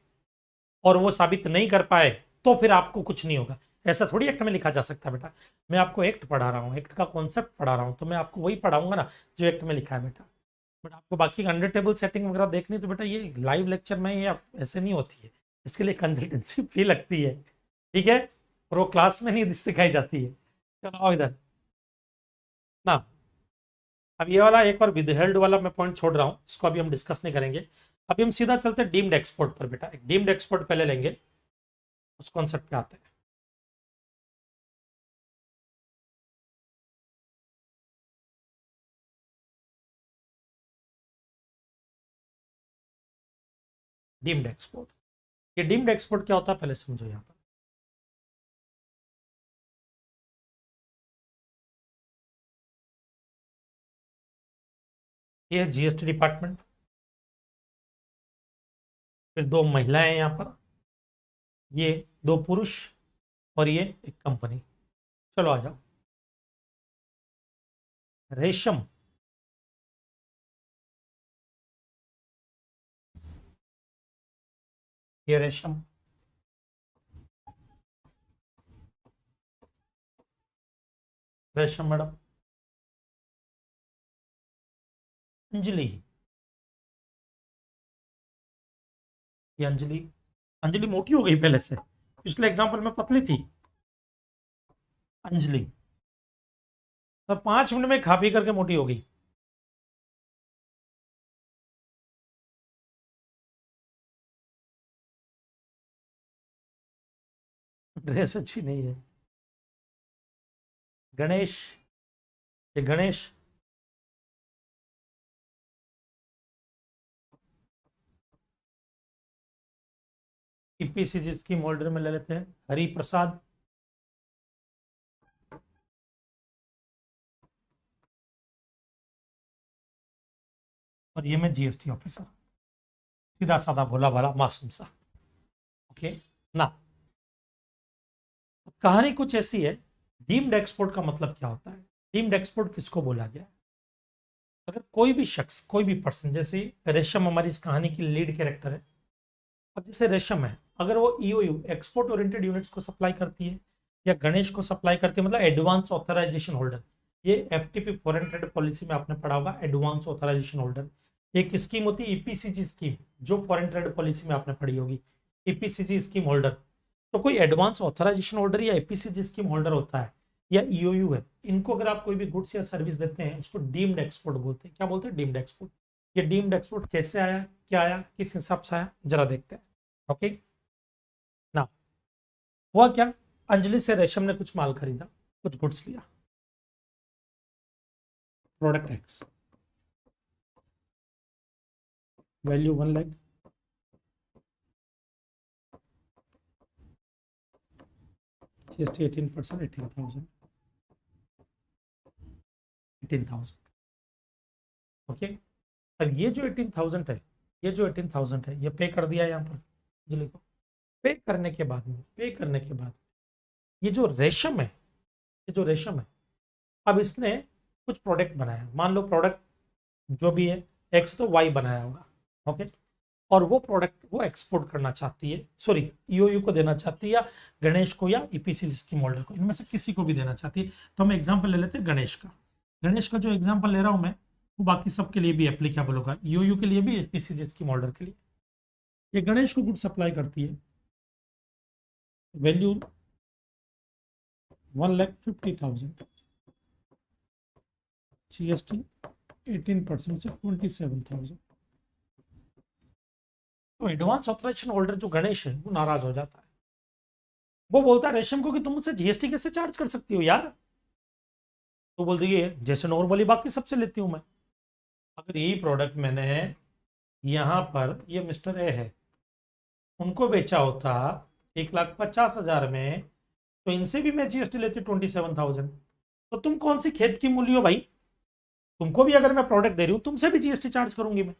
और वो साबित नहीं कर पाए तो फिर आपको कुछ नहीं होगा। ऐसा थोड़ी एक्ट में लिखा जा सकता है बेटा। मैं आपको एक्ट पढ़ा रहा हूँ, एक्ट का कॉन्सेप्ट पढ़ा रहा हूँ, तो मैं आपको वही पढ़ाऊंगा ना जो एक्ट में लिखा है बेटा। बट आपको बाकी अंडर टेबल सेटिंग वगैरह देखनी तो बेटा ये लाइव लेक्चर में ये ऐसे नहीं होती है, इसके लिए कंसल्टेंसी फी लगती है, ठीक है, और वो क्लास में नहीं सिखाई जाती है। चलो आओ इधर ना। अब ये वाला एक और विदहेल्ड वाला मैं पॉइंट छोड़ रहा हूँ, इसको अभी हम डिस्कस नहीं करेंगे। अभी हम सीधा चलते हैं डीम्ड एक्सपोर्ट पर बेटा। एक डीम्ड एक्सपोर्ट पहले लेंगे, उस कॉन्सेप्ट पे आते हैं। डीम्ड एक्सपोर्ट, ये डीम्ड एक्सपोर्ट क्या होता है पहले समझो। यहाँ पर ये है जीएसटी डिपार्टमेंट, फिर दो महिलाएं हैं यहाँ पर, ये दो पुरुष, और ये एक कंपनी। चलो आ जाओ। रेशम, ये रेशम, रेशम मैडम। अंजलि, ये अंजलि, अंजलि मोटी हो गई पहले से, पिछले एग्जाम्पल में पतली थी अंजलि, तो 5 मिनट में खा पी करके मोटी हो गई। ड्रेस अच्छी नहीं है। गणेश, ये गणेश, ईपीसीजी स्कीम होल्डर में ले लेते हैं हरि प्रसाद, और ये मैं जीएसटी ऑफिसर, सीधा साधा भोला भाला मासूम सा। ओके ना। कहानी कुछ ऐसी है। डीम्ड एक्सपोर्ट का मतलब क्या होता है, डीम्ड एक्सपोर्ट किसको बोला गया है? अगर कोई भी शख्स, कोई भी पर्सन, जैसे रेशम हमारी इस कहानी की लीड कैरेक्टर है। अब जैसे रेशम है, अगर वो ईओयू एक्सपोर्ट ओरिएंटेड यूनिट्स को सप्लाई करती है, या गणेश को सप्लाई करती है, मतलब एडवांस ऑथराइजेशन होल्डर, ये एफटीपी फॉरेन ट्रेड पॉलिसी में आपने पढ़ा होगा, एडवांस ऑथराइजेशन होल्डर। एक स्कीम होती है ईपीसीजी स्कीम, जो फॉरेन ट्रेड पॉलिसी में आपने पढ़ी होगी, ईपीसीजी स्कीम होल्डर। तो कोई एडवांस ऑथराइजेशन होल्डर या ईपीसीजी स्कीम होल्डर होता है, या ईओयू है, इनको अगर आप कोई भी गुड्स या सर्विस देते हैं, उसको डीम्ड एक्सपोर्ट बोलते हैं। क्या बोलते हैं? Deemed export. ये डीम्ड एक्सपोर्ट कैसे आया, क्या आया, किस हिसाब से आया, जरा देखते हैं। ओके ना। हुआ क्या, अंजलि से रेशम ने कुछ माल खरीदा, कुछ गुड्स लिया, product x, value 1 lakh, GST 18%, 18,000, 18,000। Okay, अब ये जो 18,000 है, ये जो 18,000 है, ये पे कर दिया यहाँ पर अंजलि को। पे करने के बाद में, पे करने के बाद ये जो रेशम है, ये जो रेशम है, अब इसने कुछ प्रोडक्ट बनाया, मान लो प्रोडक्ट जो भी है एक्स, तो वाई बनाया होगा। ओके, और वो प्रोडक्ट वो एक्सपोर्ट करना चाहती है, सॉरी ईओयू को देना चाहती है, या गणेश को, या ईपीसी स्कीम होल्डर को, इनमें से किसी को भी देना चाहती है। तो हम एग्जांपल ले लेते हैं गणेश का। गणेश का जो एग्जांपल ले रहा हूं मैं, वो बाकी सबके लिए भी एप्लीकेबल होगा, ईओयू के लिए भी, ईपीसी स्कीम होल्डर के लिए। ये गणेश को गुड सप्लाई करती है, वैल्यू 1,50,000, जीएसटी 18% से 27,000। तो एडवांस ऑथराइजेशन होल्डर जो गणेश है, वो नाराज हो जाता है। वो बोलता है रेशम को कि तुम मुझसे जीएसटी कैसे चार्ज कर सकती हो यार। तो बोलती है जैसे नॉर्मली बाकी सबसे लेती हूं मैं। अगर यही प्रोडक्ट मैंने यहाँ पर, ये मिस्टर ए है, उनको बेचा होता 1,50,000 में, तो इनसे भी मैं जीएसटी लेती 27,000। तो तुम कौन सी खेत की मूली हो भाई? तुमको भी अगर मैं प्रोडक्ट दे रही हूँ, तुमसे भी जीएसटी चार्ज करूंगी मैं।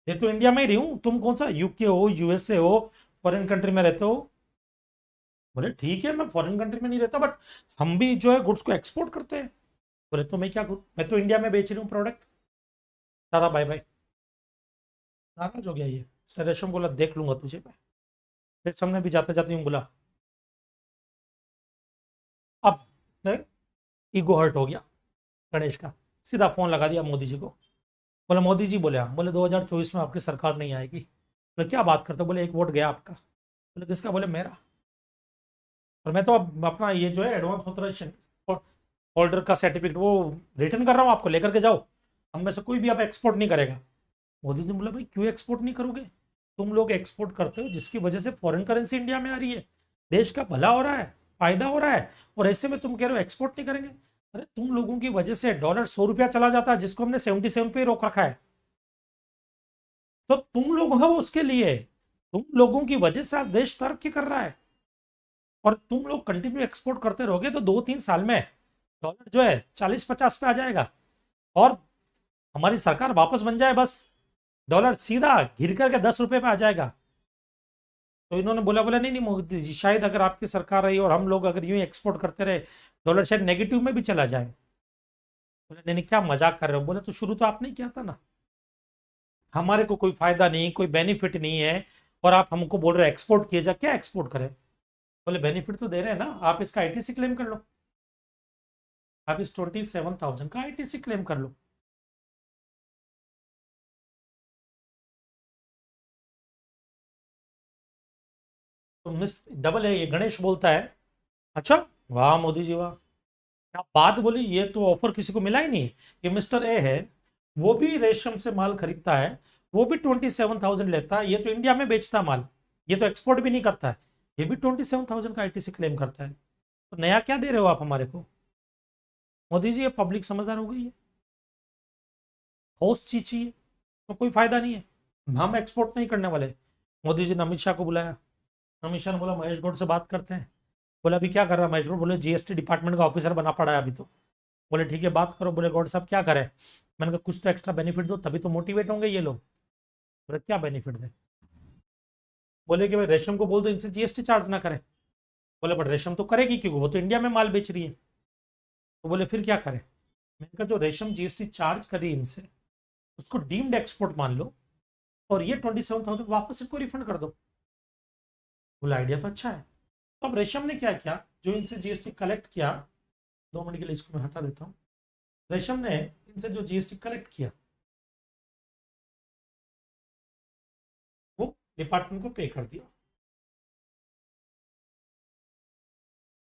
ये तो इंडिया में ही रही हूँ, तुम कौन सा यूके हो, यूएसए हो, फॉरेन कंट्री में रहते हो। बोले ठीक है, मैं फॉरेन कंट्री में नहीं रहता, बट हम भी जो है गुड्स को एक्सपोर्ट करते हैं। बोले तो मैं क्या करूँ, मैं तो इंडिया में बेच रही हूँ प्रोडक्ट। सारा बाय बाय, नाराज हो गया ये। रेशम बोला देख लूंगा तुझे मैं। रेशम ने भी जाते जाते यूं बोला, अब ईगो हर्ट हो गया गणेश का, सीधा फोन लगा दिया मोदी जी को। बोले मोदी जी, बोले हाँ। बोले 2024 में आपकी सरकार नहीं आएगी। बोले क्या बात करते हो? बोले एक वोट गया आपका। बोले किसका? बोले मेरा। और मैं तो अब अपना ये जो है एडवांस ऑथराइजेशन होल्डर का सर्टिफिकेट वो रिटर्न कर रहा हूँ, आपको लेकर के जाओ, हम में से कोई भी अब एक्सपोर्ट नहीं करेगा। मोदी जी ने बोला भाई क्यों एक्सपोर्ट नहीं करोगे? तुम लोग एक्सपोर्ट करते हो जिसकी वजह से फॉरेन करेंसी इंडिया में आ रही है, देश का भला हो रहा है, फायदा हो रहा है, और ऐसे में तुम कह रहे हो एक्सपोर्ट नहीं करेंगे। अरे तुम लोगों की वजह से डॉलर 100 रुपया चला जाता है, जिसको हमने 77 पे रोक रखा है। तो तुम लोग हो उसके लिए, तुम लोगों की वजह से आज देश तरक्की कर रहा है, और तुम लोग कंटिन्यू एक्सपोर्ट करते रहोगे तो 2-3 साल में डॉलर जो है 40-50 पे आ जाएगा, और हमारी सरकार वापस बन जाए बस, डॉलर सीधा गिर करके 10 रुपए पे आ जाएगा। तो इन्होंने बोला बोला नहीं नहीं मोदी जी, शायद अगर आपकी सरकार रही और हम लोग अगर यूं ही एक्सपोर्ट करते रहे, डॉलर शायद नेगेटिव में भी चला जाए। बोले नहीं नहीं क्या मजाक कर रहे हो? बोले तो शुरू तो आपने किया था ना, हमारे को कोई फायदा नहीं, कोई बेनिफिट नहीं है, और आप हमको बोल रहे हो एक्सपोर्ट किए जा, क्या एक्सपोर्ट करें? बोले बेनिफिट तो दे रहे हैं ना, आप इसका आईटीसी क्लेम कर लो, आप इस 27,000 का आईटीसी क्लेम कर लो। तो मिस डबल है ये गणेश बोलता है, अच्छा वाह मोदी जी वाह, क्या बात बोली, ये तो ऑफर किसी को मिला ही नहीं। ये मिस्टर ए है, वो भी रेशम से माल खरीदता है, वो भी 27,000 लेता है, ये तो इंडिया में बेचता है माल, ये तो एक्सपोर्ट भी नहीं करता है, ये भी 27,000 का आईटीसी क्लेम करता है। तो नया क्या दे रहे हो आप हमारे को? मोदी जी ये पब्लिक समझदार हो गई है, होश चीची है, तो कोई फायदा नहीं है, हम एक्सपोर्ट नहीं करने वाले। मोदी जी ने अमित शाह को बुलाया, अमित शाह ने बोला महेश गौड़ से बात करते हैं। बोले अभी क्या कर रहा है महेश गौड़? बोले जीएसटी डिपार्टमेंट का ऑफिसर बना पड़ा है अभी तो। बोले ठीक है बात करो। बोले गौड़ साहब क्या करें? मैंने कहा कुछ तो एक्स्ट्रा बेनिफिट दो, तभी तो मोटिवेट होंगे ये लोग। बोले क्या बेनिफिट दे? बोले कि भाई रेशम को बोल दो इनसे जीएसटी चार्ज ना करें। बोले बट रेशम तो करेगी, क्योंकि वो तो इंडिया में माल बेच रही है। तो बोले फिर क्या करें? मैंने कहा जो रेशम जीएसटी चार्ज करी इनसे, उसको डीम्ड एक्सपोर्ट मान लो, और ये 27,000 वापस इनको रिफंड कर दो। बोला आइडिया तो अच्छा है। तो अब रेशम ने क्या किया, जो इनसे जीएसटी कलेक्ट किया, 2 मिनट के लिए इसको मैं हटा देता हूँ। रेशम ने इनसे जो जीएसटी कलेक्ट किया, वो डिपार्टमेंट को पे कर दिया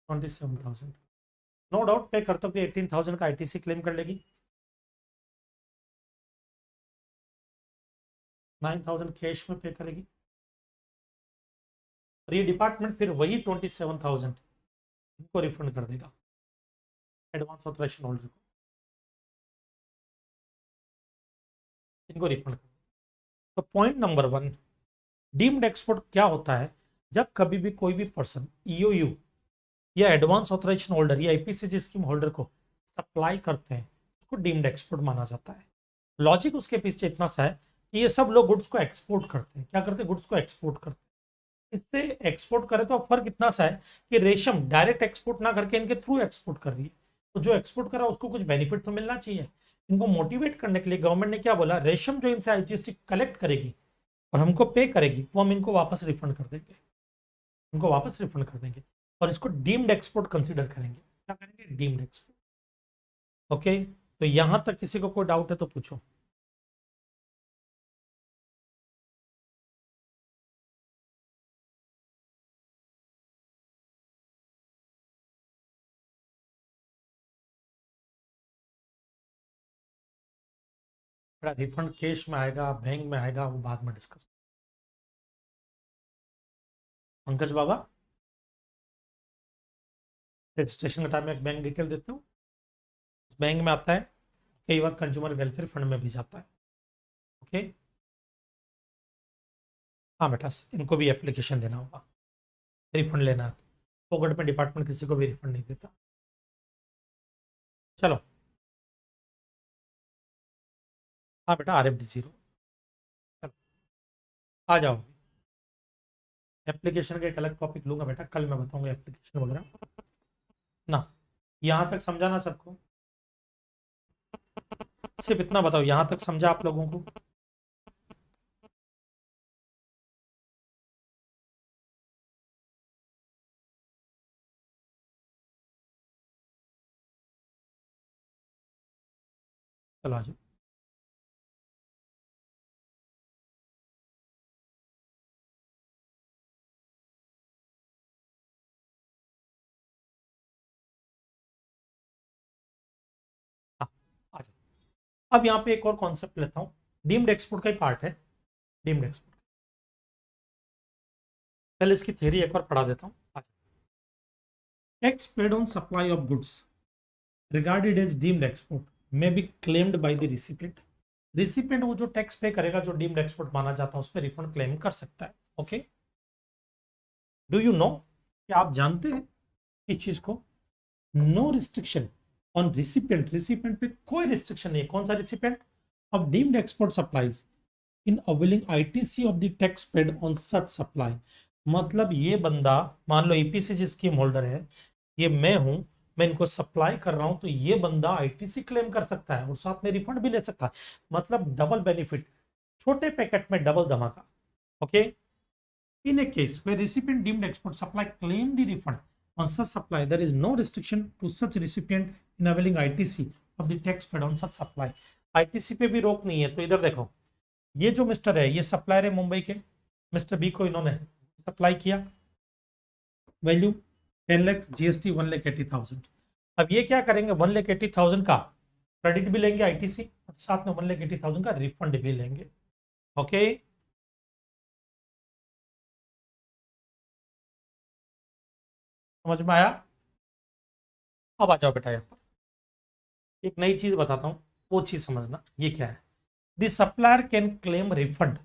27,000। नो डाउट पे करते हुए 18,000 का आईटीसी क्लेम कर लेगी, 9,000 कैश में पे करेगी, और ये डिपार्टमेंट फिर वही 27,000 इनको रिफंड कर देगा एडवांस ऑथराइजेशन होल्डर को, इनको रिफंड कर। तो पॉइंट नंबर 1, डीम्ड एक्सपोर्ट क्या होता है? जब कभी भी कोई भी पर्सन ईओयू या एडवांस ऑथराइजेशन होल्डर या आईपीसीजी स्कीम होल्डर को सप्लाई करते हैं, उसको डीम्ड एक्सपोर्ट माना जाता है। लॉजिक उसके पीछे इतना सा है कि ये सब लोग गुड्स को एक्सपोर्ट करते हैं। क्या करते हैं? गुड्स को एक्सपोर्ट करते हैं। इससे एक्सपोर्ट करे तो फर्क इतना सा है कि रेशम डायरेक्ट एक्सपोर्ट ना करके इनके थ्रू एक्सपोर्ट कर रही है, तो जो एक्सपोर्ट कर रहा है उसको कुछ बेनिफिट तो मिलना चाहिए। इनको मोटिवेट करने के लिए गवर्नमेंट ने क्या बोला, रेशम जो इनसे आईजीएसटी कलेक्ट करेगी और हमको पे करेगी, वो हम इनको वापस रिफंड कर देंगे, इनको वापस रिफंड कर देंगे, और इसको डीम्ड एक्सपोर्ट कंसिडर करेंगे। क्या करेंगे? Deemed export. ओके, तो यहां तक किसी को कोई डाउट है तो पूछो। रिफंड कैश में आएगा, बैंक में आएगा, वो बाद में डिस्कस। पंकज बाबा, रजिस्ट्रेशन का टाइम में एक बैंक डिटेल देते हो, उस बैंक में आता है, कई बार कंज्यूमर वेलफेयर फंड में भी जाता है। ओके, हाँ बेटा, इनको भी एप्लीकेशन देना होगा, रिफंड लेना है। फोकट में डिपार्टमेंट किसी को भी रिफंड नहीं देता। चलो, हाँ बेटा, RFD 0। चलो आ जाओ, एप्लीकेशन का एक अलग टॉपिक लूंगा बेटा, कल मैं बताऊंगा एप्लीकेशन वगैरह ना। यहाँ तक समझा ना सबको? सिर्फ इतना बताओ, यहाँ तक समझा आप लोगों को? चलो आ जाओ। हाँ, आ जाओ। अब यहाँ पे एक और कॉन्सेप्ट लेता हूँ, डीम्ड एक्सपोर्ट का ही पार्ट है, डीम्ड एक्सपोर्ट। पहले इसकी थ्योरी एक बार पढ़ा देता हूँ। Tax paid on supply of goods regarded as deemed export may be claimed by the recipient। Recipient वो जो टैक्स पे करेगा जो डीम्ड एक्सपोर्ट माना जाता है उस पर रिफंड क्लेम कर सकता है। ओके, डू यू नो, क्या आप जानते हैं इस चीज को? No restriction on recipient, recipient पे कोई रिस्ट्रिक्शन नहीं है। कौन सा recipient? Of deemed export supplies in availing ITC of the tax paid on such supply. मतलब ये बंदा, मान लो ईपीसीजी स्कीम होल्डर है, ये मैं हूं, मैं इनको सप्लाई कर रहा हूं, तो ये बंदा आईटीसी क्लेम कर सकता है और साथ में रिफंड भी ले सकता है। मतलब डबल बेनिफिट, छोटे पैकेट में डबल धमाका। Okay, in A case where recipient deemed export supply claim the refund on such supply, there is no restriction to such recipient in availing ITC of the tax paid on such supply। ITC पे भी रोक नहीं है। तो इधर देखो, ये जो मिस्टर है ये सप्लायर है मुंबई के, मिस्टर बी को इन्होंने सप्लाई किया, वैल्यू 10 लाख, जीएसटी 1,80,000। अब ये क्या करेंगे, 1,80,000 का क्रेडिट भी लेंगे आईटीसी और साथ में 1,80,000 का रिफंड भी लेंगे। ओके, समझ में आया? अब आ जाओ बेटा यहाँ पर एक नई चीज बताता हूँ, वो चीज समझना। ये क्या है? The supplier can claim refund.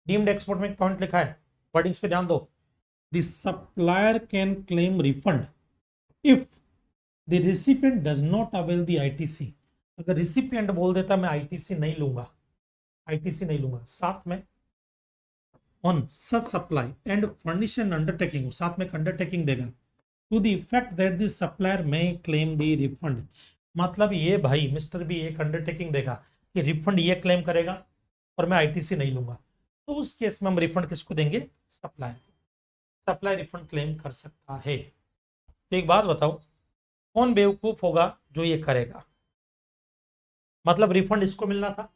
Deemed export में एक पॉइंट लिखा है, वर्डिंग्स पे ध्यान दो। The supplier can claim refund if the recipient does not avail the ITC. अगर रिसिपिएंट बोल देता मैं आईटीसी नहीं लूंगा, आईटीसी नहीं लूंगा, साथ में on such supply and furnish an undertaking, साथ में एक अंडरटेकिंग देगा to the effect that the supplier may claim the refund. मतलब ये भाई मिस्टर बी एक अंडरटेकिंग देगा कि रिफंड ये क्लेम करेगा और मैं आईटीसी नहीं लूंगा, तो उस केस में हम रिफंड किसको देंगे? सप्लायर। सप्लाई रिफंड क्लेम कर सकता है। तो एक बात बताओ, कौन बेवकूफ होगा जो ये करेगा? मतलब रिफंड इसको मिलना था,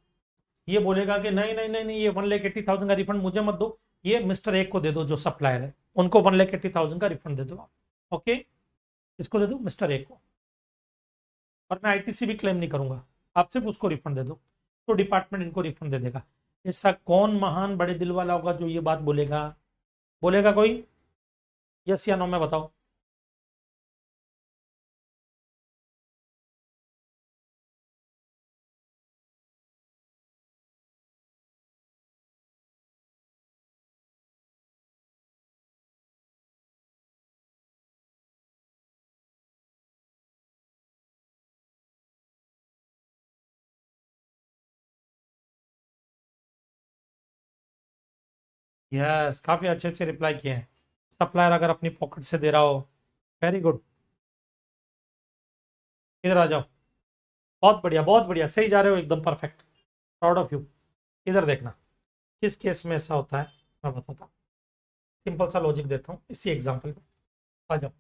ये बोलेगा कि नहीं नहीं नहीं नहीं, ये 1,80,000 का रिफंड मुझे मत दो, ये मिस्टर एक को दे दो जो सप्लायर है, उनको 1,80,000 का रिफंड दे दो आप। ओके, इसको दे दो मिस्टर एक को, और मैं आईटीसी भी क्लेम नहीं करूंगा, आप सिर्फ उसको रिफंड दे दो, तो डिपार्टमेंट इनको रिफंड दे देगा। ऐसा कौन महान बड़े दिल वाला होगा जो ये बात बोलेगा? बोलेगा कोई? यस या नो में बताओ। यस, काफी अच्छे अच्छे रिप्लाई किए हैं। सप्लायर अगर अपनी पॉकेट से दे रहा हो, वेरी गुड, इधर आ जाओ। बहुत बढ़िया, सही जा रहे हो, एकदम परफेक्ट, प्राउड ऑफ यू। इधर देखना, किस केस में ऐसा होता है मैं बताता हूँ। सिंपल सा लॉजिक देता हूँ इसी एग्जांपल में, आ जाओ।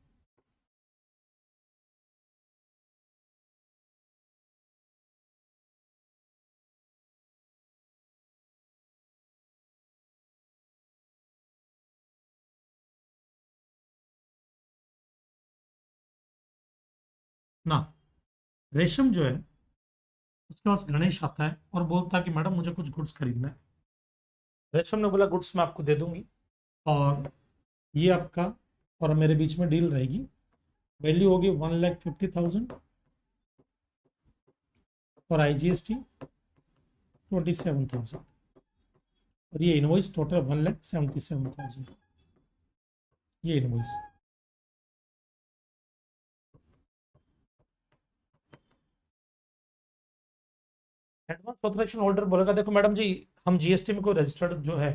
ना, रेशम जो है उसके पास गणेश आता है और बोलता है कि मैडम मुझे कुछ गुड्स खरीदना है। रेशम ने बोला गुड्स मैं आपको दे दूंगी, और ये आपका और मेरे बीच में डील रहेगी, वैल्यू होगी 1,50,000 और आईजीएसटी 27,000, और ये इनवॉइस टोटल 1,77,000, ये इनवॉइस। एडवांस ऑथराइजेशन होल्डर बोलेगा देखो मैडम जी, हम जीएसटी में कोई रजिस्टर्ड जो है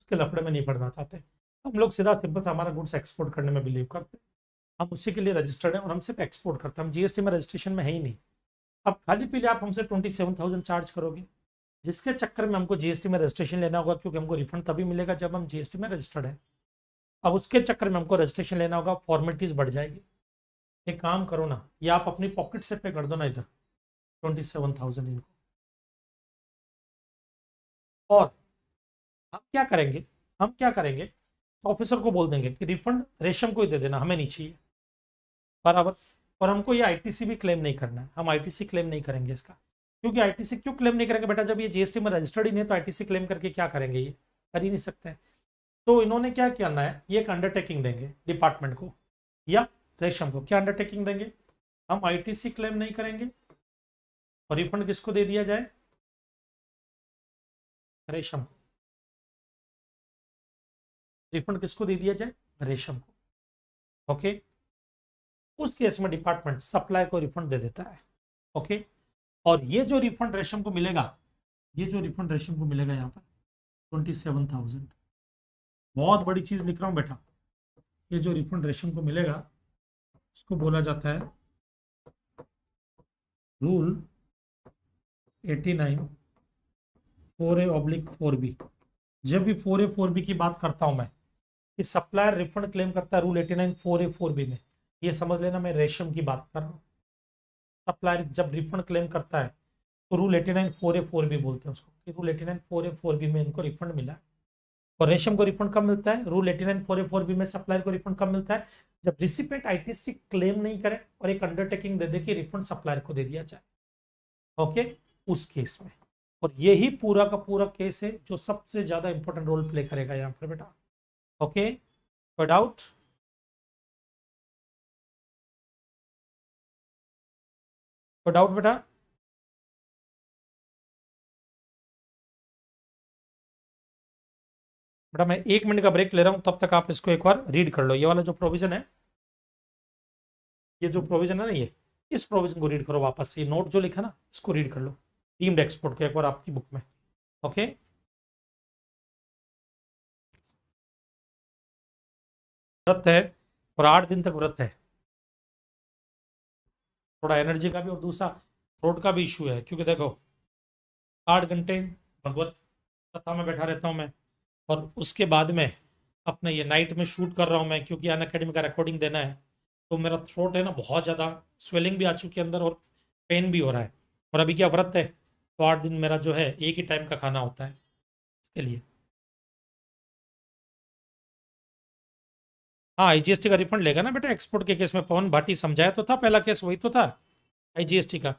उसके लफड़े में नहीं पड़ना चाहते, हम लोग सीधा सिंपल से हमारा गुड्स एक्सपोर्ट करने में बिलीव करते हैं, हम उसी के लिए रजिस्टर्ड हैं और हम सिर्फ एक्सपोर्ट करते हैं, हम जीएसटी में रजिस्ट्रेशन में है ही नहीं। अब खाली पीले आप हमसे 27,000 चार्ज करोगे, जिसके चक्कर में हमको जीएसटी में रजिस्ट्रेशन लेना होगा, क्योंकि हमको रिफंड तभी मिलेगा जब हम जीएसटी में रजिस्टर्ड है। अब उसके चक्कर में हमको रजिस्ट्रेशन लेना होगा, फॉर्मेलिटीज बढ़ जाएगी। एक काम करो ना, ये आप अपनी पॉकेट से पे कर दो ना इधर, 27,000 इनको। और हम क्या करेंगे, ऑफिसर को बोल देंगे कि रिफंड रेशम को ही दे देना, हमें नहीं चाहिए, बराबर। और हमको ये आईटीसी भी क्लेम नहीं करना है, हम आईटीसी क्लेम नहीं करेंगे इसका। क्योंकि आईटीसी क्यों क्लेम नहीं करेंगे बेटा, जब ये जीएसटी में रजिस्टर्ड ही नहीं है तो आईटीसी क्लेम करके क्या करेंगे, ये कर ही नहीं सकते हैं। तो इन्होंने क्या करना है, ये एक अंडरटेकिंग देंगे डिपार्टमेंट को या रेशम को। क्या अंडरटेकिंग देंगे, हम आईटीसी क्लेम नहीं करेंगे और रिफंड किसको दे दिया जाए, रेशम को। रिफंड किसको दे दिया जाए, रेशम को। ओके, उस केस में डिपार्टमेंट सप्लायर को रिफंड दे देता है। ओके, और ये जो रिफंड रेशम को मिलेगा, ये जो रिफंड रेशम को मिलेगा यहाँ पर 27,000, बहुत बड़ी चीज लिख रहा हूं बेटा। ये जो रिफंड रेशम को मिलेगा इसको बोला जाता है रूल 89 4A/4B। जब भी 4A/4B की बात करता हूं मैं, कि सप्लायर रिफंड क्लेम करता है रूल 89 4A/4B में, ये समझ लेना मैं रेशम की बात कर रहा हूँ। सप्लायर जब रिफंड क्लेम करता है तो रूल 89 4A/4B बोलते हैं उसको, कि रूल 89 4A/4B में इनको रिफंड मिला है। और रेशम को रिफंड कब मिलता है, रूल 89 4A/4B में सप्लायर को रिफंड कब मिलता है, जब रिसिपेंट आईटीसी क्लेम नहीं करे और एक अंडरटेकिंग दे दे कि रिफंड सप्लायर को दे दिया जाए। ओके, उस केस में। और यही पूरा का पूरा केस है जो सबसे ज्यादा इंपॉर्टेंट रोल प्ले करेगा यहाँ पर बेटा। ओके, कोई डाउट, कोई डाउट बेटा। बेटा मैं 1 मिनट का ब्रेक ले रहा हूं, तब तक आप इसको एक बार रीड कर लो। ये वाला जो प्रोविजन है, ये जो प्रोविजन है ना, ये इस प्रोविजन को रीड करो वापस से, ये नोट जो लिखा ना इसको रीड कर लो, डीम्ड एक्सपोर्ट को एक बार आपकी बुक में। ओके, व्रत है और 8 दिन तक व्रत है, थोड़ा एनर्जी का भी और दूसरा थ्रोट का भी इशू है, क्योंकि देखो 8 घंटे भगवत कथा में बैठा रहता हूँ मैं, और उसके बाद में अपने ये नाइट में शूट कर रहा हूँ मैं, क्योंकि अन अकेडमी का रिकॉर्डिंग देना है। तो मेरा थ्रोट है ना बहुत ज़्यादा स्वेलिंग भी आ चुकी है अंदर, और पेन भी हो रहा है। और अभी क्या व्रत है, तो 8 दिन मेरा जो है एक ही टाइम का खाना होता है इसके लिए। हाँ, आईजीएसटी का रिफंड लेगा ना बेटा, एक्सपोर्ट के केस में पवन भाटी समझाया तो था, पहला केस वही तो था आईजीएसटी का।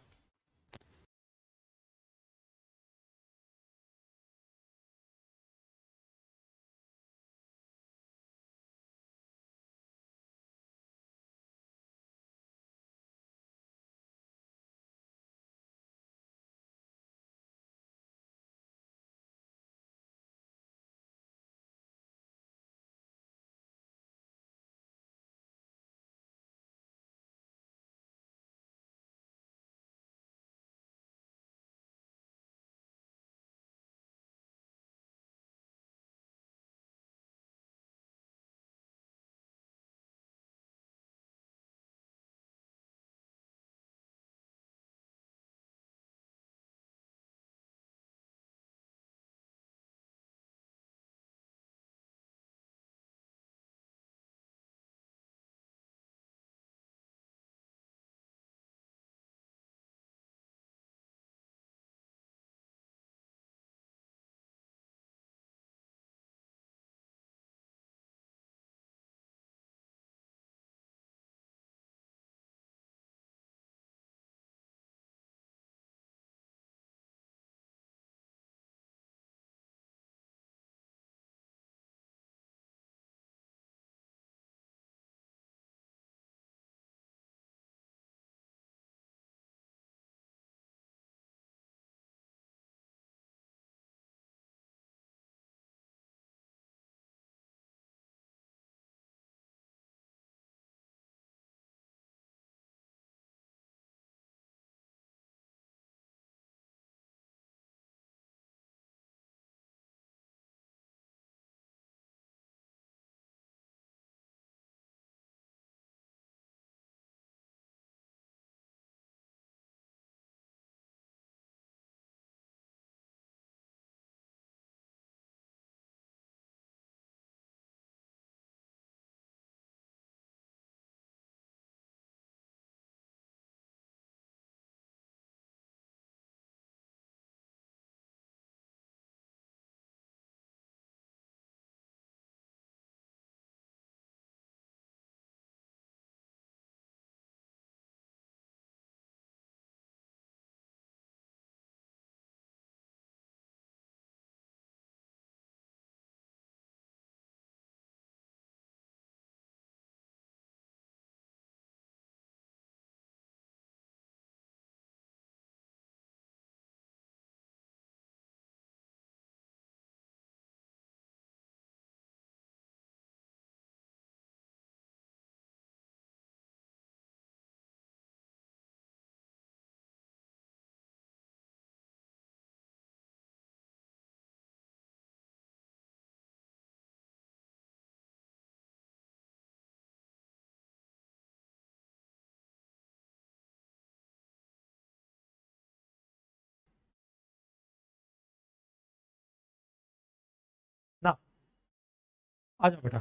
आ जाओ बेटा।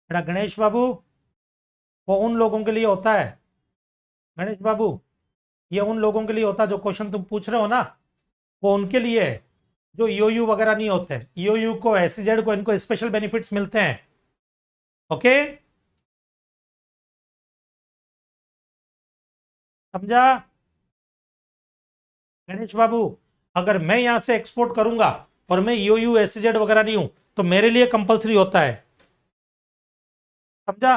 बेटा गणेश बाबू, वो उन लोगों के लिए होता है, गणेश बाबू, ये उन लोगों के लिए होता है जो क्वेश्चन तुम पूछ रहे हो ना, वो उनके लिए है जो ईओयू वगैरह नहीं होते। ईओयू को, एसईजेड को, इनको स्पेशल बेनिफिट्स मिलते हैं। ओके, समझा गणेश बाबू? अगर मैं यहां से एक्सपोर्ट करूंगा और मैं ईओयू एसईजेड वगैरह नहीं हूं, तो मेरे लिए कंपलसरी होता है। समझा?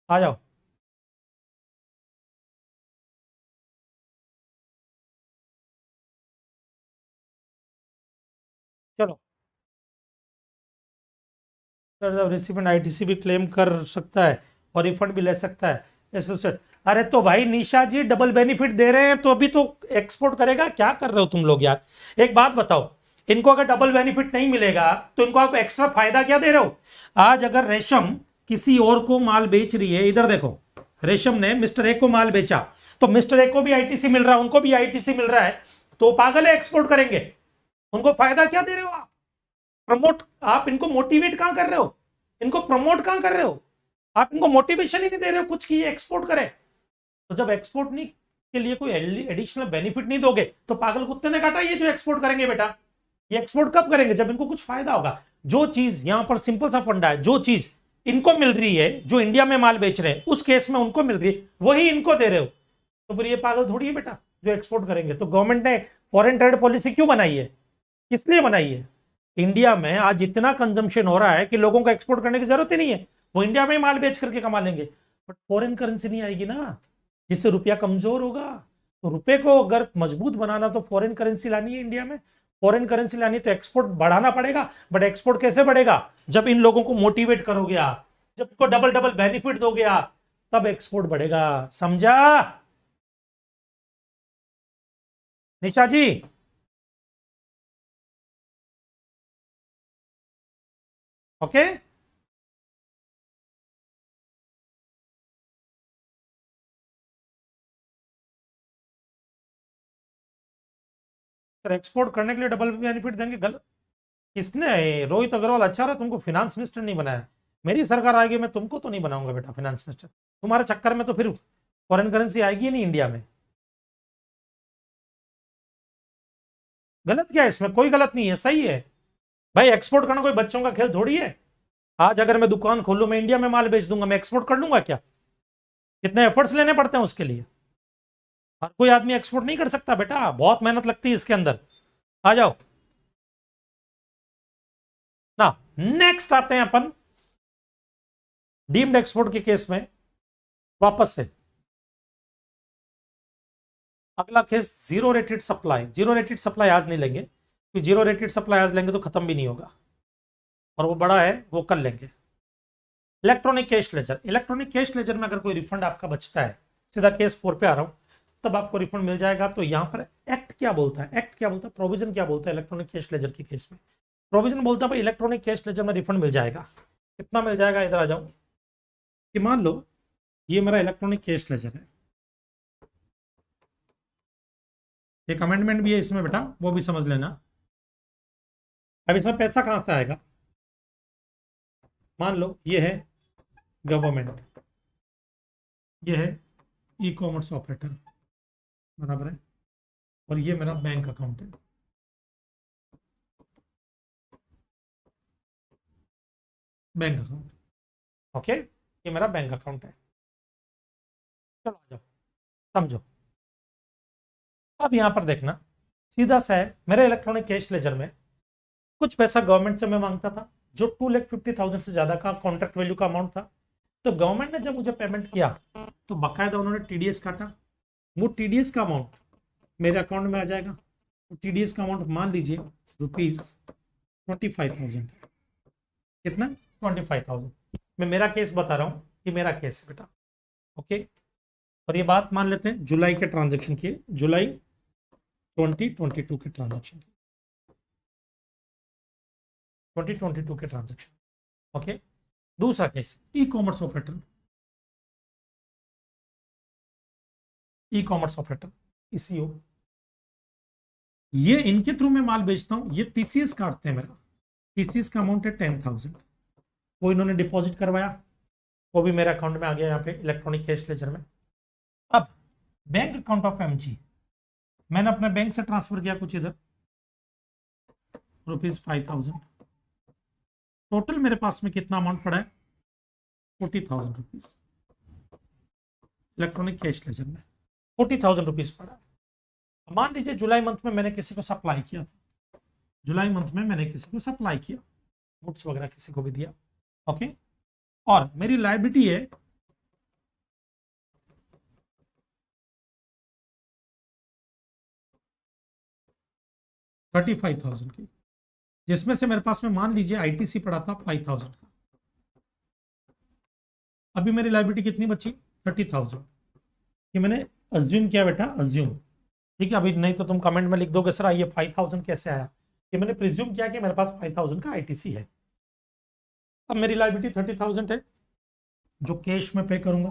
आ जाओ। चलो, रिसिपेंट आईटीसी भी क्लेम कर सकता है और रिफंड भी ले सकता है एसोसिएट। अरे तो भाई निशा जी, डबल बेनिफिट दे रहे हैं तो अभी तो एक्सपोर्ट करेगा। क्या कर रहे हो तुम लोग यार? एक बात बताओ, इनको अगर डबल बेनिफिट नहीं मिलेगा तो इनको आप एक्स्ट्रा फायदा क्या दे रहे हो? आज अगर रेशम किसी और को माल बेच रही है, इधर देखो, रेशम ने मिस्टर ए को माल बेचा, तो मिस्टर ए को भी आईटीसी मिल रहा है, उनको भी आईटीसी मिल रहा है, तो पागल है, एक्सपोर्ट करेंगे। उनको फायदा क्या दे रहे हो आप? प्रमोट, आप इनको मोटिवेट कहां कर रहे हो? इनको प्रमोट कहां कर रहे हो? आप इनको मोटिवेशन ही नहीं दे रहे हो कुछ की एक्सपोर्ट करें। तो जब एक्सपोर्ट नहीं के लिए कोई एडिशनल बेनिफिट नहीं दोगे तो पागल कुत्ते ने काटा ये जो एक्सपोर्ट करेंगे बेटा। ये एक्सपोर्ट कब करेंगे? जब इनको कुछ फायदा होगा। जो चीज यहां पर सिंपल सा फंडा है, जो चीज इनको मिल रही है, जो इंडिया में माल बेच रहे हैं उस केस में उनको मिल रही है, वही इनको दे रहे हो, तो फिर ये पागल थोड़ी है बेटा जो एक्सपोर्ट करेंगे। तो गवर्नमेंट ने फॉरेन ट्रेड पॉलिसी क्यों बनाई है? किस लिए बनाई है? इंडिया में आज इतना कंजम्पशन हो रहा है कि लोगों को एक्सपोर्ट करने की जरूरत ही नहीं है, वो इंडिया में ही माल बेच करके कमा लेंगे। बट फॉरेन करेंसी नहीं आएगी ना, जिससे रुपया कमजोर होगा। तो रुपए को अगर मजबूत बनाना तो फॉरेन करेंसी लानी है इंडिया में। फॉरेन करेंसी लानी तो एक्सपोर्ट बढ़ाना पड़ेगा। बट एक्सपोर्ट कैसे बढ़ेगा? जब इन लोगों को मोटिवेट करोगे आप, जब इनको डबल डबल बेनिफिट दोगे आप, तब एक्सपोर्ट बढ़ेगा। समझा निशा जी? ओके, तो एक्सपोर्ट करने के लिए डबल बेनिफिट देंगे? गलत। किसने? रोहित अग्रवाल अच्छा रहा, तुमको फिनांस मिनिस्टर नहीं बनाया। मेरी सरकार आएगी, मैं तुमको तो नहीं बनाऊंगा बेटा फिनांस मिनिस्टर। तुम्हारे चक्कर में तो फिर फॉरेन करेंसी आएगी ही नहीं इंडिया में। गलत क्या है इसमें? कोई गलत नहीं है, सही है भाई। एक्सपोर्ट करना कोई बच्चों का खेल थोड़ी है। आज अगर मैं दुकान खोलूं, मैं इंडिया में माल बेच दूंगा, मैं एक्सपोर्ट कर लूंगा क्या? कितने एफर्ट्स लेने पड़ते हैं उसके लिए। हर कोई आदमी एक्सपोर्ट नहीं कर सकता बेटा, बहुत मेहनत लगती है इसके अंदर। आ जाओ ना। नेक्स्ट आते हैं अपन डीम्ड एक्सपोर्ट के केस में वापस से। अगला case zero rated supply. Zero rated supply आज नहीं लेंगे, क्योंकि जीरो रेटेड सप्लाई आज लेंगे तो खत्म भी नहीं होगा, और वो बड़ा है, वो कल लेंगे। Electronic cash ledger. Electronic cash ledger में अगर कोई रिफंड आपका बचता है, सीधा केस 4 पे आ रहा हूं, तब आपको रिफंड मिल जाएगा। तो यहां पर एक्ट क्या बोलता है? एक्ट क्या बोलता है? प्रोविजन क्या बोलता है इलेक्ट्रॉनिक कैश लेजर के केस में? प्रोविजन बोलता है भाई इलेक्ट्रॉनिक कैश लेजर में रिफंड मिल जाएगा। कितना मिल जाएगा? इधर आ जाओ। कि मान लो ये मेरा इलेक्ट्रॉनिक कैश लेजर है, एक अमेंडमेंट भी है इसमें बेटा, वो भी समझ लेना। अब इसमें पैसा कहां से आएगा? मान लो ये है गवर्नमेंट, ये है ई कॉमर्स ऑपरेटर, बराबर है, और ये मेरा बैंक अकाउंट है। बैंक अकाउंट, ओके, ये मेरा बैंक अकाउंट है। चलो आ जाओ, समझो। अब यहां पर देखना, सीधा सा है, मेरे इलेक्ट्रॉनिक कैश लेजर में कुछ पैसा गवर्नमेंट से मैं मांगता था, जो 2,50,000 से ज्यादा का कॉन्ट्रैक्ट वैल्यू का अमाउंट था। तो गवर्नमेंट ने जब मुझे पेमेंट किया, तो बाकायदा उन्होंने टीडीएस काटा। वो टीडीएस का अमाउंट मेरे अकाउंट में आ जाएगा। तो टीडीएस का अमाउंट मान लीजिए ₹25,000। कितना? 25,000। मैं मेरा केस बता रहा हूँ, ये मेरा केस है बेटा, ओके। और ये बात मान लेते हैं जुलाई के ट्रांजेक्शन की, जुलाई 2022 के ट्रांजेक्शन की। 2022 के ट्रांजेक्शन। ओके, दूसरा case e commerce operator, e commerce operator eco, ये इनके थ्रू मैं माल बेचता हूं, ये टीसीएस काटते हैं मेरा, टीसीएस का अमाउंट है 10,000, वो इन्होंने डिपॉजिट करवाया, वो भी मेरे अकाउंट में आ गया यहाँ पे इलेक्ट्रॉनिक कैश लेजर में। अब बैंक अकाउंट ऑफ एमजी मैंने अपने बैंक से ट्रांसफर किया कुछ इधर ₹5,000, टोटल मेरे पास में कितना अमाउंट पड़ा है 40,000 रुपीज, इलेक्ट्रॉनिक कैश लेजर में 40,000 रुपीज पड़ा। मान लीजिए जुलाई मंथ में मैंने किसी को सप्लाई किया था, जुलाई मंथ में मैंने किसी को सप्लाई किया, गुड्स वगैरह किसी को भी दिया। ओके, और मेरी लायबिलिटी है $35,000 की, जिसमें से मेरे पास में मान लीजिए आईटीसी पड़ा था 5,000 का। अभी मेरी लायबिलिटी कितनी बची 30,000, ये मैंने अज्यूम किया बेटा, अज्यूम, ठीक है। अभी नहीं तो तुम कमेंट में लिख दोगे सर ये 5,000 कैसे आया, कि मैंने प्रिज्यूम किया कि मेरे पास 5,000 का आईटीसी है। अब मेरी लायबिलिटी 30,000 है, जो कैश में पे करूंगा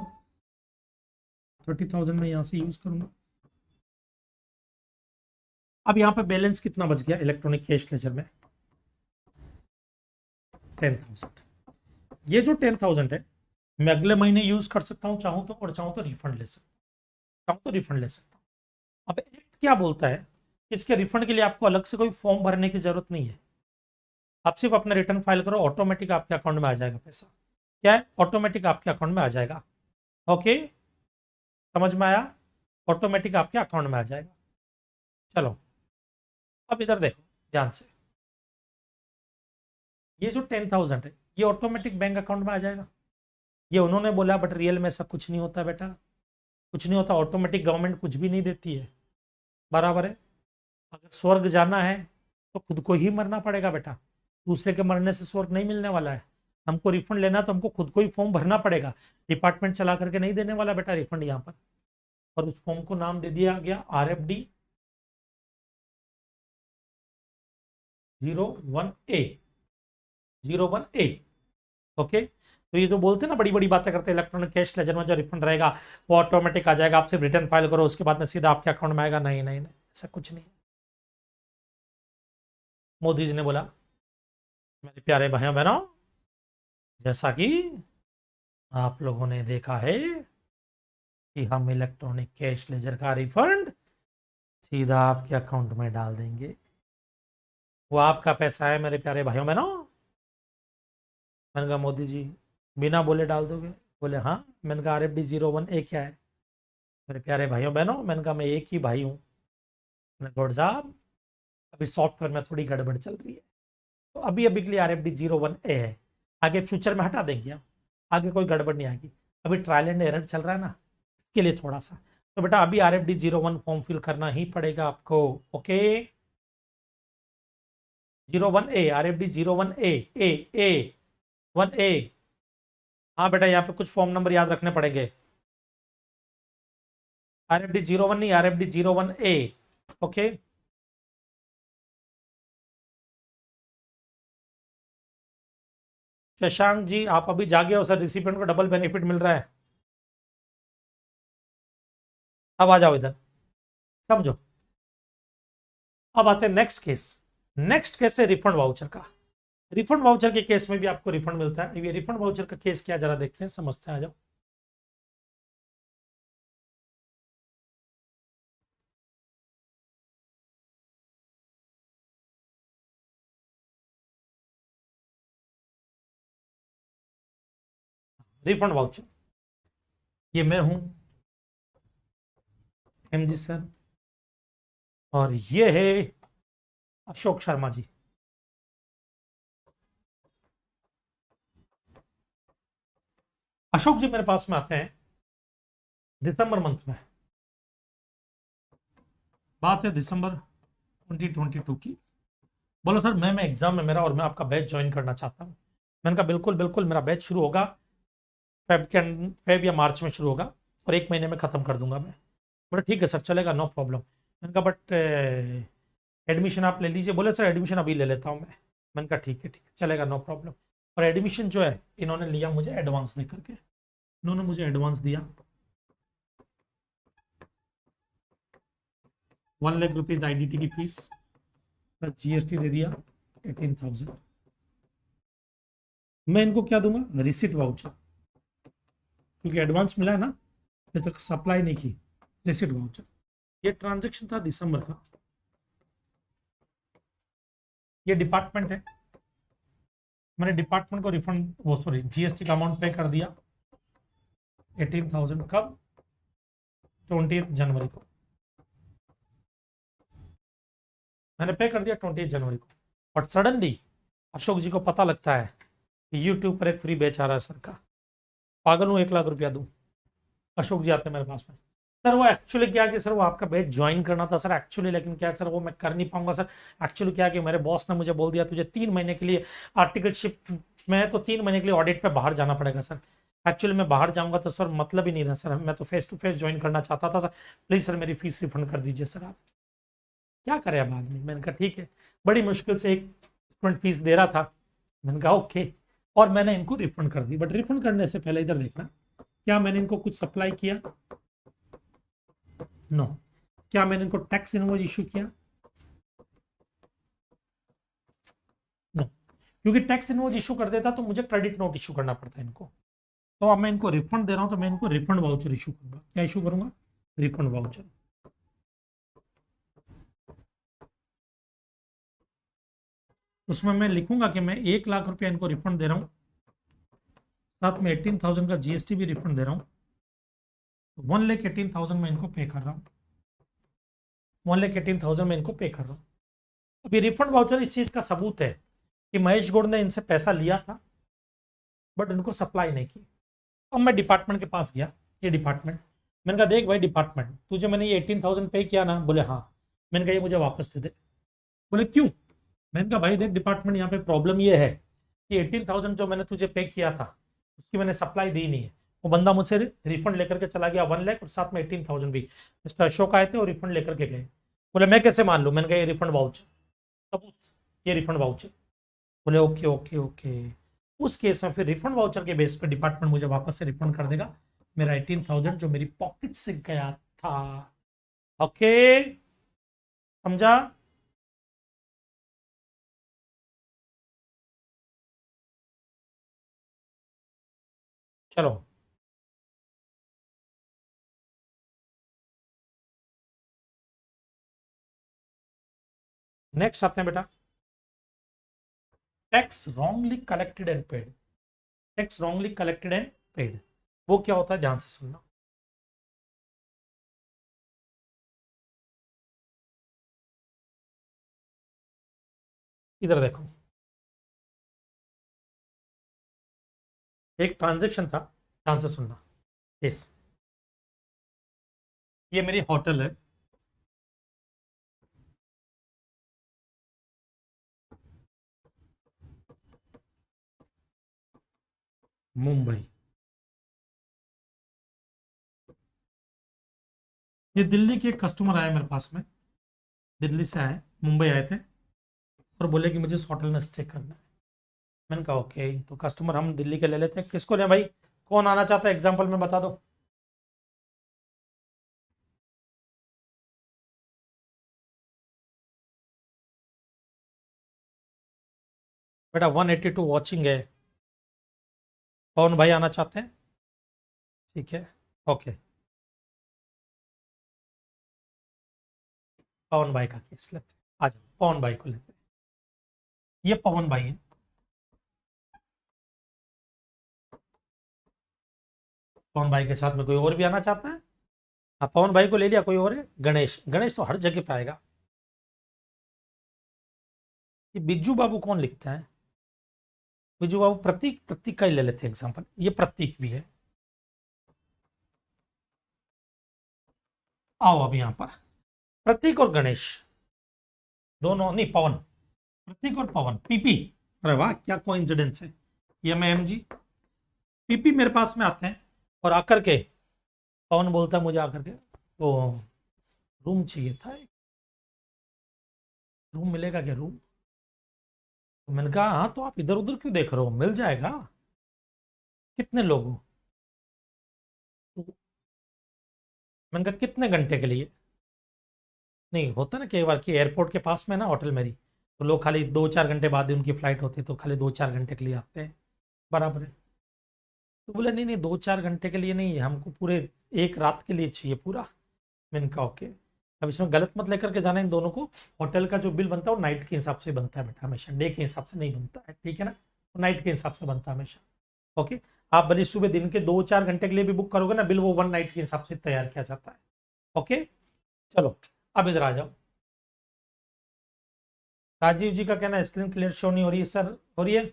30,000 में यहां से यूज करूंगा। अब यहां पे बैलेंस कितना बच गया इलेक्ट्रॉनिक कैश लेजर में 10,000। ये जो 10,000 है मैं अगले महीने यूज कर सकता हूं चाहूं तो, और चाहूं तो रिफंड ले सकता हूं, चाहूं तो रिफंड ले सकता हूं। अब एक्ट क्या बोलता है, इसके रिफंड के लिए आपको अलग से कोई फॉर्म भरने की जरूरत नहीं है, आप सिर्फ अपना रिटर्न फाइल करो, ऑटोमेटिक आपके अकाउंट में आ जाएगा पैसा। क्या है, ऑटोमेटिक आपके अकाउंट में आ जाएगा। ओके, समझ में आया, ऑटोमेटिक आपके अकाउंट में आ जाएगा। चलो अब इधर देखो ध्यान से, ये जो 10,000 है ये ऑटोमेटिक बैंक अकाउंट में आ जाएगा। ये उन्होंने बोला, बट रियल में ऐसा कुछ नहीं होता बेटा, कुछ नहीं होता, ऑटोमेटिक गवर्नमेंट कुछ भी नहीं देती है, बराबर है। अगर स्वर्ग जाना है तो खुद को ही मरना पड़ेगा बेटा, दूसरे के मरने से स्वर्ग नहीं मिलने वाला है। हमको रिफंड लेना तो हमको खुद को ही फॉर्म भरना पड़ेगा, डिपार्टमेंट चला करके नहीं देने वाला बेटा रिफंड यहाँ पर। और उस फॉर्म को नाम दे दिया गया RFD 01A। ओके, तो ये जो बोलते हैं ना बड़ी बड़ी बातें करते हैं, इलेक्ट्रॉनिक कैश लेजर में जो रिफंड रहेगा वो ऑटोमेटिक आ जाएगा, आप सिर्फ रिटर्न फाइल करो उसके बाद में सीधा आपके अकाउंट में आएगा, नहीं नहीं नहीं, ऐसा कुछ नहीं। मोदी जी ने बोला मेरे प्यारे भाइयों बहनों, जैसा कि आप लोगों ने देखा है कि हम इलेक्ट्रॉनिक कैश लेजर का रिफंड सीधा आपके अकाउंट में डाल देंगे, वो आपका पैसा है मेरे प्यारे भाइयों बहनों। मैंने कहा मोदी जी बिना बोले डाल दोगे, बोले हाँ। मैंने कहा RFD 01A क्या है मेरे प्यारे भाइयों बहनों, मैंने कहा मैं एक ही भाई हूँ। गौड़ साहब अभी सॉफ्टवेयर में थोड़ी गड़बड़ चल रही है, तो अभी अभी के लिए RFD 01A है, आगे फ्यूचर में हटा देंगे हम, आगे कोई गड़बड़ नहीं आएगी, अभी ट्रायल एंड एरर चल रहा है ना, इसके लिए थोड़ा सा। तो बेटा अभी RFD 01 फॉर्म फिल करना ही पड़ेगा आपको। Okay, 01A, RFD 01A, A 1A। हाँ बेटा यहाँ पे कुछ फॉर्म नंबर याद रखने पड़ेंगे, RFD 01 नहीं, RFD 01A। Okay, Shashank ji आप अभी जागे हो सर, रिसिपिएंट को डबल बेनिफिट मिल रहा है। अब आ जाओ इधर, समझो। अब आते हैं नेक्स्ट केस। नेक्स्ट केस है रिफंड वाउचर का। रिफंड वाउचर के केस में भी आपको रिफंड मिलता है। ये रिफंड वाउचर का केस क्या जरा देखते हैं, समझते हैं, आ जाओ। रिफंड वाउचर, ये मैं हूं MG सर, और ये है अशोक शर्मा जी। अशोक जी मेरे पास में आते हैं दिसंबर मंथ में, बात है दिसंबर 2022 की। बोलो सर मैं एग्जाम में मेरा, और मैं आपका बैच ज्वाइन करना चाहता हूँ। मैंने कहा बिल्कुल बिल्कुल, मेरा बैच शुरू होगा फेब या मार्च में शुरू होगा, और 1 महीने में ख़त्म कर दूंगा मैं। बोले ठीक है सर चलेगा, नो प्रॉब्लम। मैंने कहा बट एडमिशन आप ले लीजिए। बोले सर एडमिशन अभी ले लेता हूँ मैं। मैंने कहा ठीक है चलेगा, नो प्रॉब्लम। और एडमिशन जो है इन्होंने लिया मुझे एडवांस दे करके, इन्होंने मुझे एडवांस दिया 1 लाख रुपीज आईडीटी की फीस प्लस जीएसटी दे दिया 18,000। मैं इनको क्या दूंगा, रिसिट वाउचर, क्योंकि एडवांस मिला है ना, अभी तक सप्लाई नहीं की, रिसिट वाउचर। ये ट्रांजैक्शन था दिसंबर का। ये डिपार्टमेंट है, मैंने डिपार्टमेंट को रिफंड, वो सॉरी जीएसटी का अमाउंट पे कर दिया 18,000। कब, 20 जनवरी को मैंने पे कर दिया, 20 जनवरी को। बट सडनली अशोक जी को पता लगता है कि यूट्यूब पर एक फ्री बैच आ रहा है सर का, पागल हूँ 1 लाख रुपया दूं। अशोक जी आते हैं मेरे पास में, सर वो एक्चुअली क्या कि सर वो आपका बैच ज्वाइन करना था सर एक्चुअली, लेकिन क्या सर वो मैं कर नहीं पाऊंगा सर। एक्चुअली क्या कि मेरे बॉस ने मुझे बोल दिया तुझे 3 महीने के लिए आर्टिकलशिप में, तो 3 महीने के लिए ऑडिट पे बाहर जाना पड़ेगा सर। एक्चुअली मैं बाहर जाऊंगा तो सर मतलब ही नहीं रहा सर, मैं तो फेस टू फेस ज्वाइन करना चाहता था सर, प्लीज सर मेरी फीस रिफंड कर दीजिए सर आप। क्या करें अब आदमी, मैंने कहा ठीक है। बड़ी मुश्किल से एक स्टूडेंट फीस दे रहा था, मैंने कहा ओके, और मैंने इनको रिफंड कर दी। बट रिफंड करने से पहले इधर देखना, क्या मैंने इनको कुछ सप्लाई किया, नो। क्या मैंने इनको टैक्स इनवॉइस इशू किया, नो, क्योंकि टैक्स इनवॉइस इशू कर देता तो मुझे क्रेडिट नोट इशू करना पड़ता है इनको। तो अब मैं इनको रिफंड दे रहा हूं, तो मैं इनको रिफंड वाउचर इशू करूंगा। क्या इशू करूंगा, रिफंड वाउचर। उसमें मैं लिखूंगा कि मैं 1 लाख रुपया इनको रिफंड दे रहा हूं, साथ में 18,000 का जीएसटी भी रिफंड दे रहा हूं, 1,18,000 में इनको पे कर रहा हूं, 1,18,000 में इनको पे कर रहा हूं। अभी रिफंड वाउचर इस चीज का सबूत है कि महेश गौड़ ने इनसे पैसा लिया था बट इनको सप्लाई नहीं की। अब मैं डिपार्टमेंट के पास गया, ये डिपार्टमेंट, मैंने कहा देख भाई डिपार्टमेंट, तुझे मैंने ये 18,000 पे किया ना, बोले हाँ। मैंने कहा ये मुझे वापस दे दे, बोले क्यों। मैंने कहा भाई देख डिपार्टमेंट, यहाँ पे प्रॉब्लम ये है कि 18,000 जो मैंने तुझे पे किया था उसकी मैंने सप्लाई दी नहीं है। वो बंदा मुझसे रिफंड लेकर के चला गया 1 लाख, और साथ में 18,000 भी। मिस्टर अशोक आए थे और रिफंड लेकर के गए। बोले मैं कैसे मान लूँ, मैंने कहा ये रिफंड वाउचर, सबूत, ये रिफंड वाउचर। बोले ओके ओके ओके। उस केस में फिर रिफंड वाउचर के बेस पे डिपार्टमेंट मुझे वापस से रिफंड कर देगा मेरा 18,000 जो मेरी पॉकेट से गया था। ओके, समझा। चलो नेक्स्ट आते हैं बेटा, tax wrongly collected and paid. Tax wrongly collected and paid, वो क्या होता है ध्यान से सुनना। इधर देखो, एक ट्रांजेक्शन था, ध्यान से सुनना। यस, ये मेरी होटल है, मुंबई। ये दिल्ली के एक कस्टमर आए मेरे पास में, दिल्ली से आए, मुंबई आए थे, और बोले कि मुझे इस होटल में स्टे करना है। मैंने कहा ओके, तो कस्टमर हम दिल्ली के ले लेते हैं, किसको लें भाई, कौन आना चाहता है एग्जाम्पल में बता दो। बेटा 182 वॉचिंग है, पवन भाई आना चाहते हैं, ठीक है, ओके। पवन भाई का केस लेते हैं, आ जाओ पवन भाई को लेते हैं। ये पवन भाई है, पवन भाई के साथ में कोई और भी आना चाहता है। हाँ पवन भाई को ले लिया, कोई और है, गणेश, गणेश तो हर जगह पे आएगा। ये बिज्जू बाबू कौन लिखता है, बिज्जू बाबू, प्रतीक, प्रतीक का ही ले लेते हैं एग्जाम्पल, ये प्रतीक भी है। आओ अब यहाँ पर प्रतीक और गणेश दोनों, नहीं पवन, प्रतीक और पवन, पीपी। अरे वाह क्या कोइंसिडेंस है। ये मैं एम जी, पीपी मेरे पास में आते हैं, और आकर के पवन बोलता है मुझे आकर के वो रूम चाहिए था, रूम मिलेगा क्या, रूम, तो मैंने कहा हाँ, तो आप इधर उधर क्यों देख रहे हो, मिल जाएगा। कितने लोगों? तो मैंने कहा कितने घंटे के लिए? नहीं, होता ना कई बार कि एयरपोर्ट के पास में ना होटल मेरी, तो लोग खाली 2-4 घंटे बाद ही उनकी फ्लाइट होती है, तो खाली 2-4 घंटे के लिए आते हैं। बराबर है। तो बोले नहीं नहीं, 2-4 घंटे के लिए नहीं, हमको पूरे एक रात के लिए चाहिए पूरा। मैंने कहा ओके। अब इसमें गलत मत लेकर के जाना इन दोनों को। होटल का जो बिल बनता है वो नाइट के हिसाब से बनता है बेटा, हमेशा डे के हिसाब से नहीं बनता है, ठीक है ना। वो नाइट के हिसाब से बनता है हमेशा। ओके। आप भले सुबह दिन के 2-4 घंटे के लिए भी बुक करोगे ना बिल, वो वन नाइट के हिसाब से तैयार किया जाता है। ओके। चलो, अब इधर आ जाओ। राजीव जी का कहना स्क्रीन क्लियर शो नहीं हो रही है सर, हो रही है।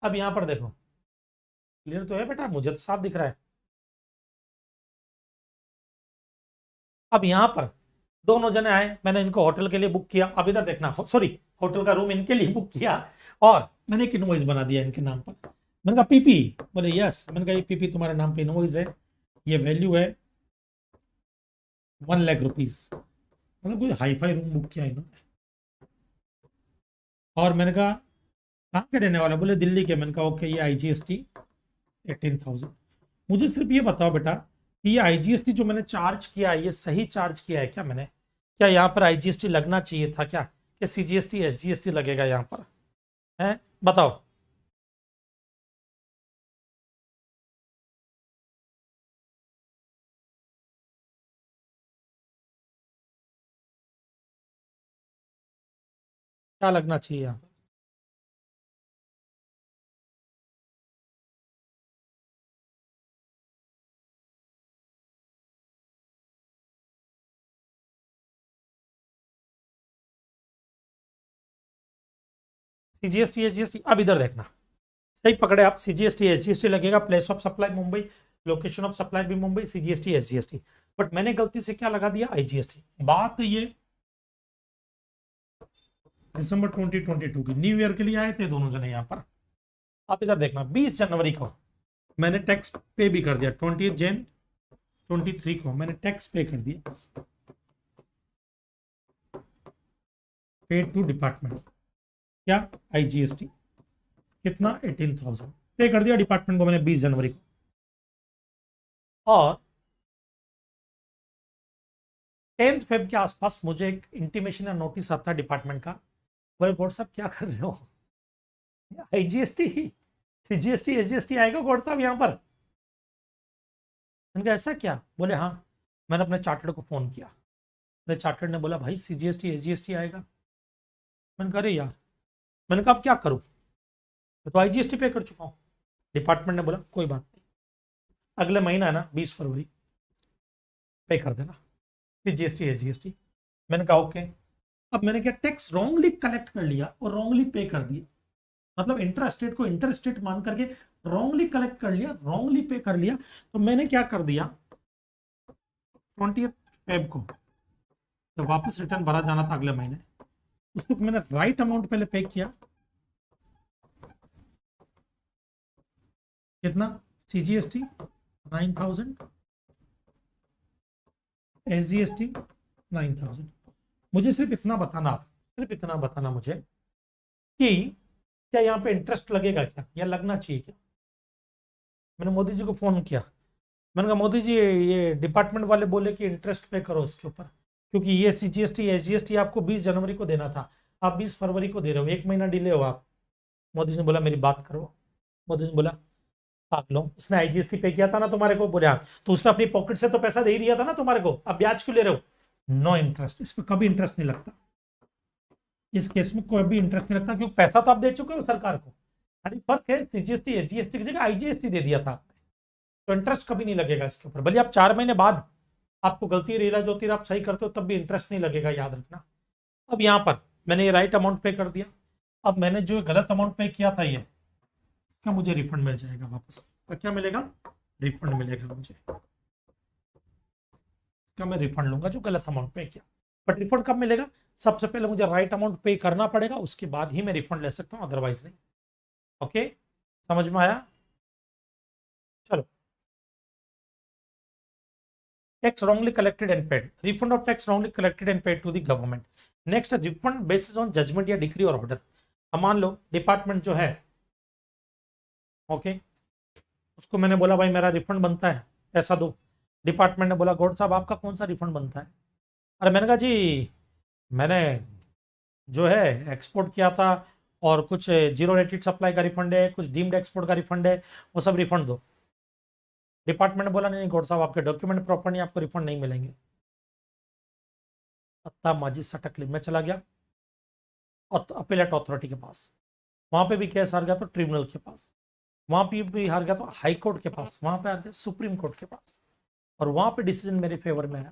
अब यहाँ पर देखो, क्लियर तो है बेटा, मुझे तो साफ दिख रहा है। अब यहाँ पर दोनों जने आए, मैंने इनको होटल के लिए बुक किया। अब इधर देखना, सॉरी, होटल का रूम इनके लिए बुक किया और मैंने एक इनवॉइस बना दिया इनके नाम पर। मैंने कहा पीपी, बोले यस। मैंने कहा ये पीपी तुम्हारे नाम पे इनवॉइस है, ये वैल्यू है 1 लाख रुपीज। मतलब कोई हाई फाई रूम बुक किया इन्होंने। और मैंने कहा कहाँ के रहने वाला, बोले दिल्ली के। मैंने कहा ओके, ये IGST 18,000। मुझे सिर्फ ये बताओ बेटा कि ये IGST जो मैंने चार्ज किया है, ये सही चार्ज किया है क्या मैंने? क्या यहाँ पर IGST लगना चाहिए था क्या? क्या CGST SGST लगेगा यहाँ पर? है, बताओ। क्या लगना चाहिए यहाँ पर? CGST SGST, अब इधर देखना, सही पकड़े आप। CGST SGST लगेगा, place of supply Mumbai, location of supply भी मुंबई, CGST SGST। बट मैंने गलती से क्या लगा दिया, IGST। बात ये दिसंबर 2022 की न्यू ईयर के लिए आए थे दोनों जने यहाँ पर। आप इधर देखना, 20 जनवरी को मैंने टैक्स पे भी कर दिया। 20 जन 23 को मैंने टैक्स पे कर दिया, पेड टू डिपार्टमेंट। क्या? IGST कितना, 18,000 पे कर दिया डिपार्टमेंट को मैंने 20 जनवरी को। और 10 फेब के आसपास मुझे एक इंटीमेशन या नोटिस आता है डिपार्टमेंट का, बोले गौड़ साहब क्या कर रहे हो, IGST CGST SGST आएगा गौड़ साहब यहाँ पर। मैंने कहा ऐसा क्या? बोले हाँ। मैंने अपने चार्टर्ड को फोन किया, मेरे चार्टर्ड ने बोला भाई CGST SGST आएगा। मैंने कहा अरे यार, मैंने कहा अब क्या करूं, मैं तो IGST पे कर चुका हूँ। डिपार्टमेंट ने बोला कोई बात नहीं, अगले महीना है ना 20 फरवरी, पे कर देना CGST SGST। मैंने कहा ओके। अब मैंने क्या, टैक्स रॉन्गली कलेक्ट कर लिया और रॉन्गली पे कर दिया। मतलब इंटर स्टेट को इंटर स्टेट मान करके रॉन्गली कलेक्ट कर लिया, रॉन्गली पे कर लिया। तो मैंने क्या कर दिया, 20 फेब को जब वापस रिटर्न भरा जाना था अगले महीने, उसको मैंने राइट अमाउंट पहले पे किया। कितना? CGST 9,000, SGST 9,000। मुझे सिर्फ इतना बताना, सिर्फ इतना बताना मुझे कि क्या यहाँ पे इंटरेस्ट लगेगा क्या, या लगना चाहिए क्या? मैंने मोदी जी को फोन किया, मैंने कहा मोदी जी ये डिपार्टमेंट वाले बोले कि इंटरेस्ट पे करो इसके ऊपर, क्योंकि ये CGST SGST आपको 20 जनवरी को देना था, आप 20 फरवरी को दे रहे हो, एक महीना डिले हो आप। मोदी जी ने बोला मेरी बात करो। मोदी जी ने बोला आप लो, उसने IGST पे किया था ना तुम्हारे को, बोले हाँ, तो उसने अपनी पॉकेट से तो पैसा दे ही दिया था ना तुम्हारे को, अब ब्याज क्यों ले रहे हो? नो इंटरेस्ट, इसमें कभी इंटरेस्ट नहीं लगता, इस केस में कोई भी इंटरेस्ट नहीं लगता, क्योंकि पैसा तो आप दे चुके हो सरकार को। खाली फर्क है CGST SGST की जगह IGST दे दिया था, तो इंटरेस्ट कभी नहीं लगेगा इसके ऊपर। भले आप 4 महीने बाद आपको गलती रियलाइज होती है, आप सही करते हो, तब भी इंटरेस्ट नहीं लगेगा, याद रखना। अब यहाँ पर मैंने ये राइट अमाउंट पे कर दिया। अब मैंने जो गलत अमाउंट पे किया था ये, इसका मुझे रिफंड मिल जाएगा वापस। तो क्या मिलेगा? रिफंड मिलेगा मुझे, इसका मैं रिफंड लूंगा जो गलत अमाउंट पे किया। बट रिफंड कब मिलेगा? सबसे पहले मुझे राइट अमाउंट पे करना पड़ेगा, उसके बाद ही मैं रिफंड ले सकता हूँ, अदरवाइज नहीं। ओके, समझ में आया? चलो, tax wrongly collected and paid, refund of tax wrongly collected and paid to the government. Next refund basis on judgment या डिक्री और ऑर्डर। अब मान लो डिपार्टमेंट जो है, ओके, उसको मैंने बोला भाई मेरा रिफंड बनता है, पैसा दो। डिपार्टमेंट ने बोला गौड़ साहब आपका कौन सा रिफंड बनता है? अरे मैंने कहा जी मैंने जो है एक्सपोर्ट किया था और कुछ जीरो रेटेड सप्लाई का रिफंड है, कुछ डीम्ड एक्सपोर्ट का रिफंड है, वो सब रिफंड दो। डिपार्टमेंट ने बोला नहीं गौड़ साहब आपके डॉक्यूमेंट प्रॉपर नहीं, आपको रिफंड नहीं मिलेंगे। पत्ता माजी सटक ली, मैं चला गया अपीलेट अथॉरिटी के पास, वहां पे भी केस हार गया तो ट्रिब्यूनल के पास, वहां पे भी हार गया तो हाई कोर्ट के पास, वहां पे हार गया सुप्रीम कोर्ट के पास, और वहां पे डिसीजन मेरे फेवर में आया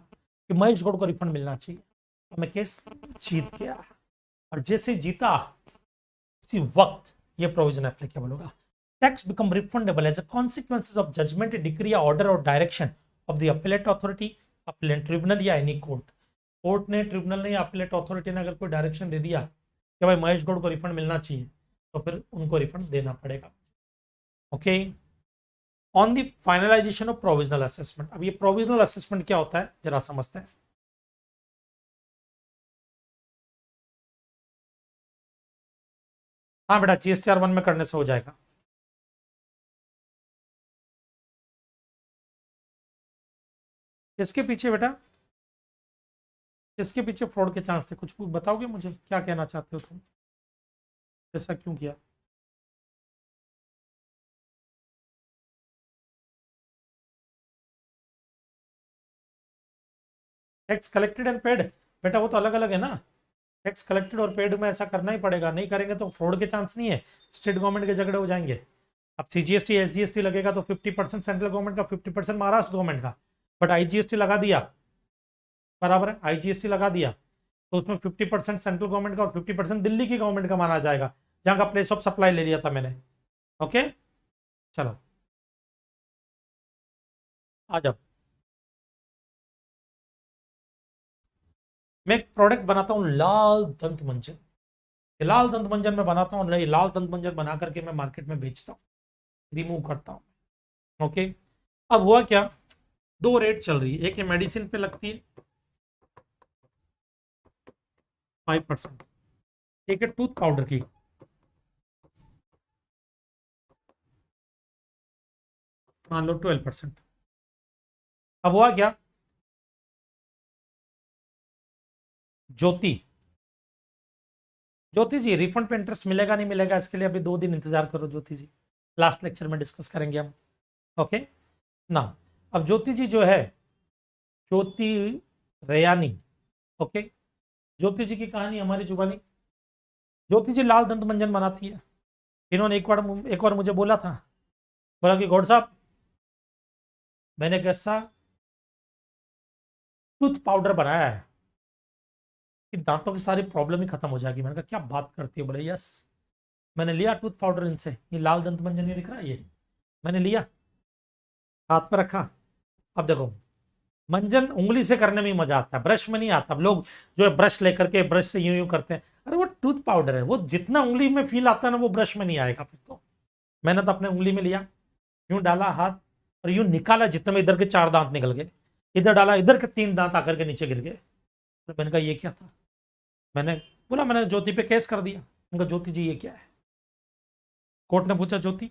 कि महेश गौड़ को रिफंड मिलना चाहिए। तो मैं केस जीत गया, और जैसे जीता उसी वक्त ये प्रोविजन एप्लीकेबल होगा। Tax become refundable as a consequences of judgment, decree या ऑर्डर और direction of the appellate authority, appellate tribunal या एनी कोर्ट। कोर्ट ने, ट्रिब्यूनल ने या अपीलेट अथॉरिटी ने अगर कोई डायरेक्शन दे दिया कि भाई महेश गौड़ को रिफंड मिलना चाहिए, तो फिर उनको रिफंड देना पड़ेगा। Okay, on the finalisation of provisional assessment. अब ये प्रोविजनल असेसमेंट क्या होता है जरा समझते हैं। हाँ बेटा, जीएसटीआर 1 में करने से हो जाएगा। इसके पीछे बेटा, इसके पीछे फ्रॉड के चांस थे, कुछ बताओगे मुझे, क्या कहना चाहते हो तुम, ऐसा क्यों किया? टैक्स कलेक्टेड एंड पेड, बेटा वो तो अलग अलग है ना। टैक्स कलेक्टेड और पेड में ऐसा करना ही पड़ेगा, नहीं करेंगे तो फ्रॉड के चांस नहीं है, स्टेट गवर्नमेंट के झगड़े हो जाएंगे। अब सीजीएसटी एसजीएसटी लगेगा तो 50% सेंट्रल गवर्नमेंट का, 50% महाराष्ट्र गवर्नमेंट का, बट आईजीएसटी लगा दिया, बराबर है, आईजीएसटी लगा दिया तो उसमें 50% सेंट्रल गवर्नमेंट का और 50% दिल्ली की गवर्नमेंट का माना जाएगा, जहां का प्लेस ऑफ सप्लाई ले लिया था मैंने। ओके चलो आ जाओ। मैं एक प्रोडक्ट बनाता हूँ लाल दंत मंजन, ये लाल दंत मंजन में बनाता हूँ, ये लाल दंत मंजन बना करके मैं मार्केट में बेचता हूँ, रिमूव करता हूँ। ओके, अब हुआ क्या, दो रेट चल रही है, एक ये मेडिसिन पे लगती है 5%, एक है टूथ पाउडर की, मान लो 12%। अब हुआ क्या, ज्योति, ज्योति जी रिफंड पे इंटरेस्ट मिलेगा नहीं मिलेगा इसके लिए अभी 2 दिन इंतजार करो ज्योति जी, लास्ट लेक्चर में डिस्कस करेंगे हम। ओके ना, अब ज्योति जी जो है, ज्योति रयानी, ओके, ज्योति जी की कहानी हमारी जुबानी। ज्योति जी लाल दंत मंजन बनाती है। इन्होंने एक बार मुझे बोला था, बोला कि गौड़ साहब मैंने कैसा टूथ पाउडर बनाया है कि दांतों की सारी प्रॉब्लम ही खत्म हो जाएगी। मैंने कहा क्या बात करती है? बोले यस, मैंने लिया टूथ पाउडर इनसे, ये लाल दंत मंजन ये दिख रहा है, ये मैंने लिया, हाथ पर रखा। अब देखो मंजन उंगली से करने में ही मजा आता है, ब्रश में नहीं आता। अब लोग जो है ब्रश लेकर के ब्रश से यूं यूं करते हैं, अरे वो टूथ पाउडर है, वो जितना उंगली में फील आता है ना वो ब्रश में नहीं आएगा फिर तो। मैंने तो अपने उंगली में लिया, यूं डाला हाथ और यूं निकाला, जितने में इधर के 4 दांत निकल गए, इधर डाला इधर के 3 दांत आकर के नीचे गिर गए। तो मैंने कहा ये क्या था? मैंने बोला मैंने ज्योति पे केस कर दिया। मैंने कहा ज्योति जी ये क्या है? कोर्ट ने पूछा ज्योति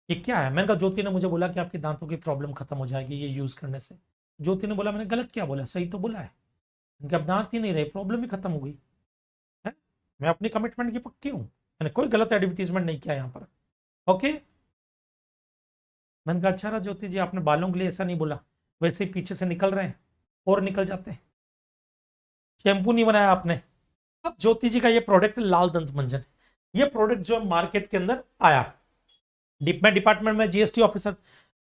ये क्या है? मैंने कहा ज्योति ने मुझे बोला कि आपकी दांतों की प्रॉब्लम खत्म हो जाएगी ये यूज करने से। ज्योति ने बोला मैंने गलत क्या बोला? सही तो बोला है। मैंने कहा अब दांत ही नहीं रहे, प्रॉब्लम ही खत्म हो गई है, मैं अपनी कमिटमेंट की पक्की हूँ, मैंने कोई गलत एडवर्टीजमेंट नहीं किया यहाँ पर। ओके, मैंने कहा अच्छा रहा ज्योति जी, आपने बालों के लिए ऐसा नहीं बोला, वैसे ही पीछे से निकल रहे हैं और निकल जाते हैं, शैम्पू नहीं बनाया आपने। अब ज्योति जी का ये प्रोडक्ट लाल दंत मंजन, ये प्रोडक्ट जो मार्केट के अंदर आया, मैं डिपार्टमेंट में जीएसटी ऑफिसर,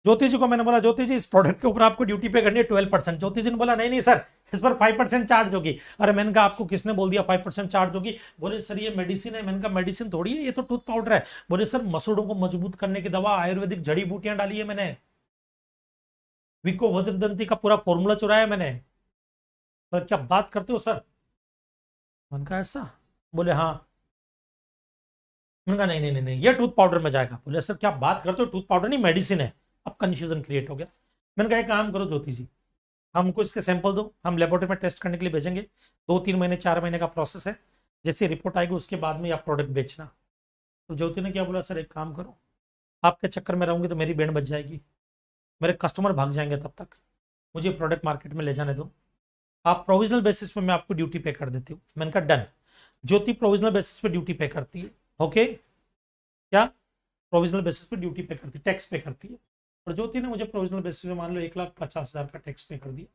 ज्योति जी को मैंने बोला ज्योति जी इस प्रोडक्ट के ऊपर आपको ड्यूटी पे करनी है 12%। ज्योति जी ने बोला नहीं नहीं सर इस पर 5% चार्ज होगी। अरे मैंने कहा आपको किसने बोल दिया 5% चार्ज होगी? बोले सर ये मेडिसिन है। मैंने कहा मेडिसिन थोड़ी है, ये तो टूथ पाउडर है। बोले सर मसूड़ों को मजबूत करने की दवा, आयुर्वेदिक जड़ी बूटियां डाली है मैंने, विको वज्रदंती का पूरा फॉर्मूला चुराया मैंने। पर क्या बात करते हो सर? मैंने कहा ऐसा? बोले हाँ। मैंने कहा नहीं नहीं नहीं नहीं ये टूथ पाउडर में जाएगा। बोले सर क्या बात करते हो, टूथ पाउडर नहीं मेडिसिन है। अब कंफ्यूजन क्रिएट हो गया। मैंने कहा एक काम करो ज्योति जी, हमको इसके सैंपल दो, हम लेबोरेटरी में टेस्ट करने के लिए भेजेंगे। 2-3 महीने 4 महीने का प्रोसेस है। जैसे रिपोर्ट आएगी उसके बाद में आप प्रोडक्ट बेचना। तो ज्योति ने क्या बोला, सर एक काम करो, आपके चक्कर में रहूंगी तो मेरी बैंड बच जाएगी, मेरे कस्टमर भाग जाएंगे, तब तक मुझे प्रोडक्ट मार्केट में ले जाने दो, आप प्रोविजनल बेसिस पे मैं आपको ड्यूटी पे कर देती हूँ। मैंने कहा डन। ज्योति प्रोविजनल बेसिस पे ड्यूटी पे करती है। ओके, क्या प्रोविजनल बेसिस पे ड्यूटी पे करती है, टैक्स पे करती है। और ज्योति ने मुझे प्रोविजनल बेसिस पे मान लो 1,50,000 का टैक्स पे कर दिया।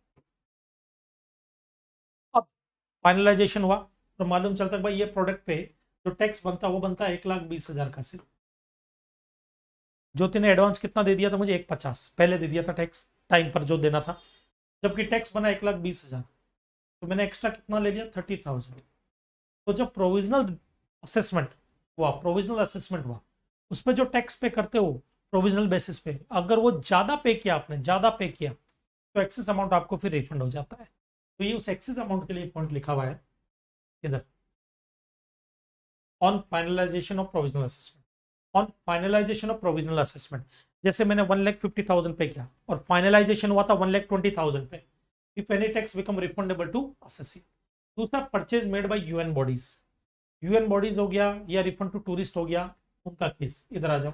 अब फाइनलाइजेशन हुआ तो मालूम चलता है भाई ये प्रोडक्ट पे जो टैक्स बनता है वो बनता है 1,20,000 का सिर्फ। ज्योति ने एडवांस कितना दे दिया था मुझे, 1,50,000 पहले दे दिया था टैक्स टाइम पर जो देना था, जबकि टैक्स बना 1,20,000, तो मैंने एक्स्ट्रा कितना ले लिया, 30,000। तो जब प्रोविजनल असेसमेंट हुआ उस पर जो टैक्स पे करते हो प्रोविजनल बेसिस पे, अगर वो ज्यादा पे किया आपने, ज्यादा पे किया तो एक्सेस अमाउंट आपको फिर रिफंड हो जाता है। तो ये उस एक्सेस अमाउंट के लिए पॉइंट लिखा हुआ है इधर, on finalisation of provisional assessment, on finalisation of provisional assessment. जैसे मैंने 1,50,000 पे किया और फाइनलाइजेशन हुआ था 1,20,000 पे, if any tax become refundable to assessee. दूसरा purchase made by UN bodies, UN bodies हो गया या रिफंड टू टूरिस्ट हो गया, उनका केस। इधर आ जाओ,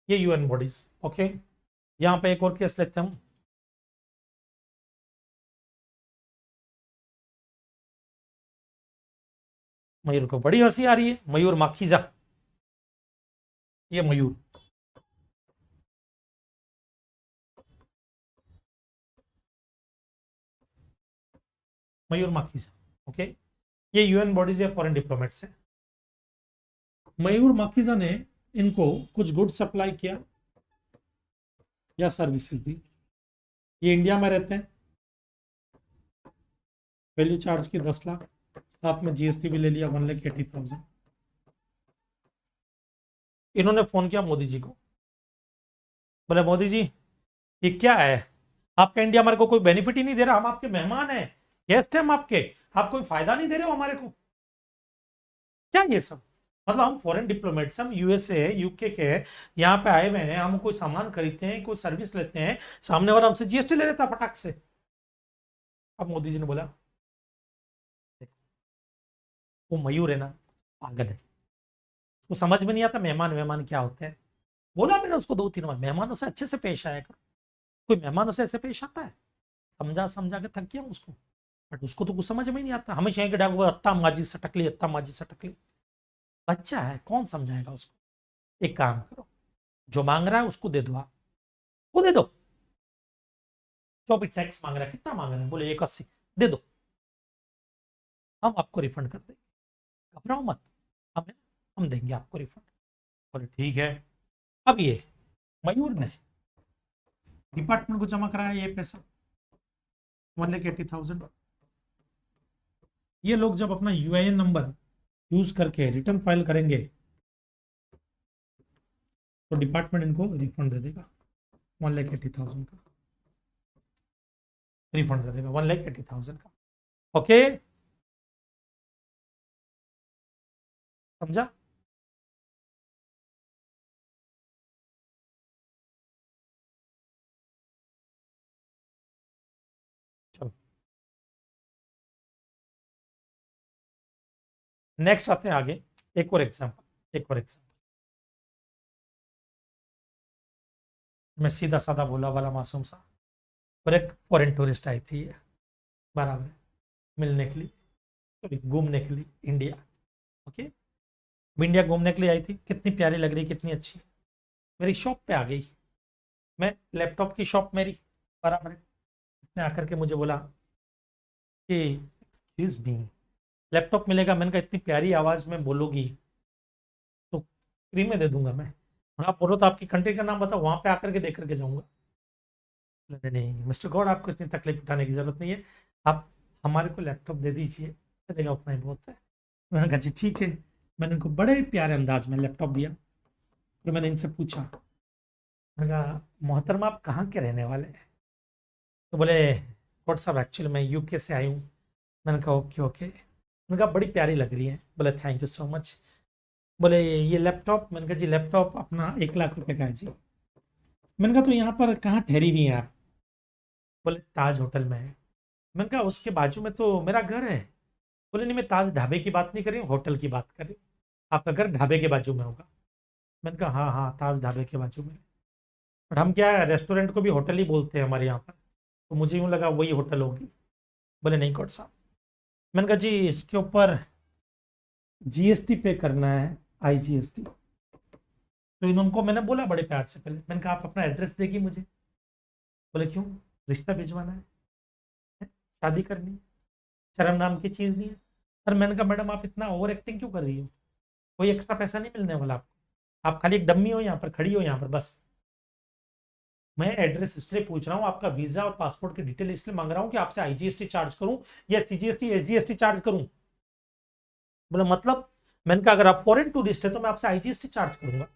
ये यूएन बॉडीज। ओके, यहां पे एक और केस लेते हैं हम। मयूर को बड़ी हंसी आ रही है, मयूर माखीजा, ये मयूर, मयूर माखीजा। ओके, ये यूएन बॉडीज या फॉरेन डिप्लोमेट्स है। मयूर माखीजा ने इनको कुछ गुड्स सप्लाई किया या सर्विसेज दी। ये इंडिया में रहते हैं, वैल्यू चार्ज की 10 लाख, साथ में जीएसटी भी ले लिया 1,80,000। इन्होंने फोन किया मोदी जी को, बोले मोदी जी ये क्या है, आपका इंडिया हमारे को कोई बेनिफिट ही नहीं दे रहा, हम आपके मेहमान हैं, गेस्ट हैं हम आपके, आप कोई फायदा नहीं दे रहे हो हमारे को, क्या ये सब। मतलब हम फॉरेन डिप्लोमेट्स, हम यूएसए यूके के यहाँ पे आए हुए हैं, हम कोई सामान खरीदते हैं, कोई सर्विस लेते हैं, सामने वाला हमसे जीएसटी ले लेता फटाक से। अब मोदी जी ने बोला वो मयूर है ना, पागल है, उसको समझ में नहीं आता मेहमान मेहमान क्या होते हैं। बोला मैंने उसको 2-3 बार, मेहमानों से अच्छे से पेश आया करो, कोई मेहमानों से ऐसे पेश आता है। समझा समझा के थक गया उसको, बट उसको तो कुछ समझ में नहीं आता, हमेशा के डाक अत्ता माजी सटक ली, अत्ता माजी सटक ली। बच्चा है, कौन समझाएगा उसको। एक काम करो, जो मांग रहा है उसको दे दो, आप वो दे दो, जो भी टैक्स मांग रहा है, कितना मांग रहा है, बोले 1,80, दे दो, हम आपको रिफंड कर देंगे, घबराओ मत, हम देंगे आपको रिफंड। बोले ठीक है। अब ये मयूर ने डिपार्टमेंट को जमा कराया ये पैसा 1,80,000। ये लोग जब अपना यूआईएन नंबर यूज करके रिटर्न फाइल करेंगे तो डिपार्टमेंट इनको रिफंड दे देगा 1,80,000 का, रिफंड दे देगा 1,80,000 का। ओके, समझा। चलो नेक्स्ट आते हैं आगे, एक और एग्जांपल, एक और एग्जांपल। मैं सीधा साधा भोला वाला मासूम सा, और एक फॉरेन टूरिस्ट आई थी बराबर मिलने के लिए, सॉरी घूमने के लिए इंडिया। ओके, इंडिया घूमने के लिए आई थी, कितनी प्यारी लग रही, कितनी अच्छी, मेरी शॉप पे आ गई। मैं लैपटॉप की शॉप मेरी बराबर है, इसने आकर के मुझे बोला कि एक्सक्यूज मी लैपटॉप मिलेगा। मैंने कहा इतनी प्यारी आवाज़ में बोलोगी तो फ्री में दे दूंगा मैं, आप बोलो तो आपकी कंट्री का नाम बताओ, वहाँ पे आकर के देख करके जाऊँगा। नहीं नहीं मिस्टर गॉड, आपको इतनी तकलीफ उठाने की जरूरत नहीं है, आप हमारे को लैपटॉप दे दीजिए, चलेगा, उतना ही बहुत है। मैंने कहा जी ठीक है। मैंने उनको बड़े प्यारे अंदाज में लैपटॉप दिया, फिर मैंने इनसे पूछा, मैंने कहा मोहतरमा आप कहाँ के रहने वाले हैं। तो बोले व्हाट्सअप एक्चुअली मैं यूके से आई हूँ। मैंने कहा ओके ओके। मैंने कहा बड़ी प्यारी लग रही है। बोले थैंक यू सो मच। बोले ये लैपटॉप, मैंने कहा जी लैपटॉप अपना 1,00,000 रुपये का है जी। मैंने कहा तो यहाँ पर कहाँ ठहरी हुई हैं आप? बोले ताज होटल में है। मैंने कहा उसके बाजू में तो मेरा घर है। बोले नहीं, मैं ताज ढाबे की बात नहीं कर रही हूँ, होटल की बात कर रही हूँ। आपका घर ढाबे के बाजू में होगा। मैंने कहा हाँ हाँ, ताज ढाबे के बाजू में। बट हम क्या है, रेस्टोरेंट को भी होटल ही बोलते हैं हमारे यहाँ पर, तो मुझे यूँ लगा वही होटल होगी। बोले नहीं कोट साहब। मैंने कहा जी इसके ऊपर जीएसटी पे करना है, IGST। तो इनको मैंने बोला बड़े प्यार से, पहले मैंने कहा आप अपना एड्रेस देगी मुझे। बोले क्यों, रिश्ता भिजवाना है, शादी करनी है, शर्म नाम की चीज़ नहीं है। पर मैंने कहा मैडम आप इतना ओवर एक्टिंग क्यों कर रही हो, कोई एक्स्ट्रा पैसा नहीं मिलने वाला आपको, आप खाली एक डम्मी हो यहाँ पर, खड़ी हो यहाँ पर बस। मैं एड्रेस इसलिए पूछ रहा हूँ, आपका वीजा और पासपोर्ट की डिटेल इसलिए मांग रहा हूँ कि आपसे IGST चार्ज करूँ या CGST SGST चार्ज करूँ। बोले मतलब? मैंने कहा अगर आप फॉरेन टूरिस्ट है तो मैं आपसे IGST चार्ज करूंगा,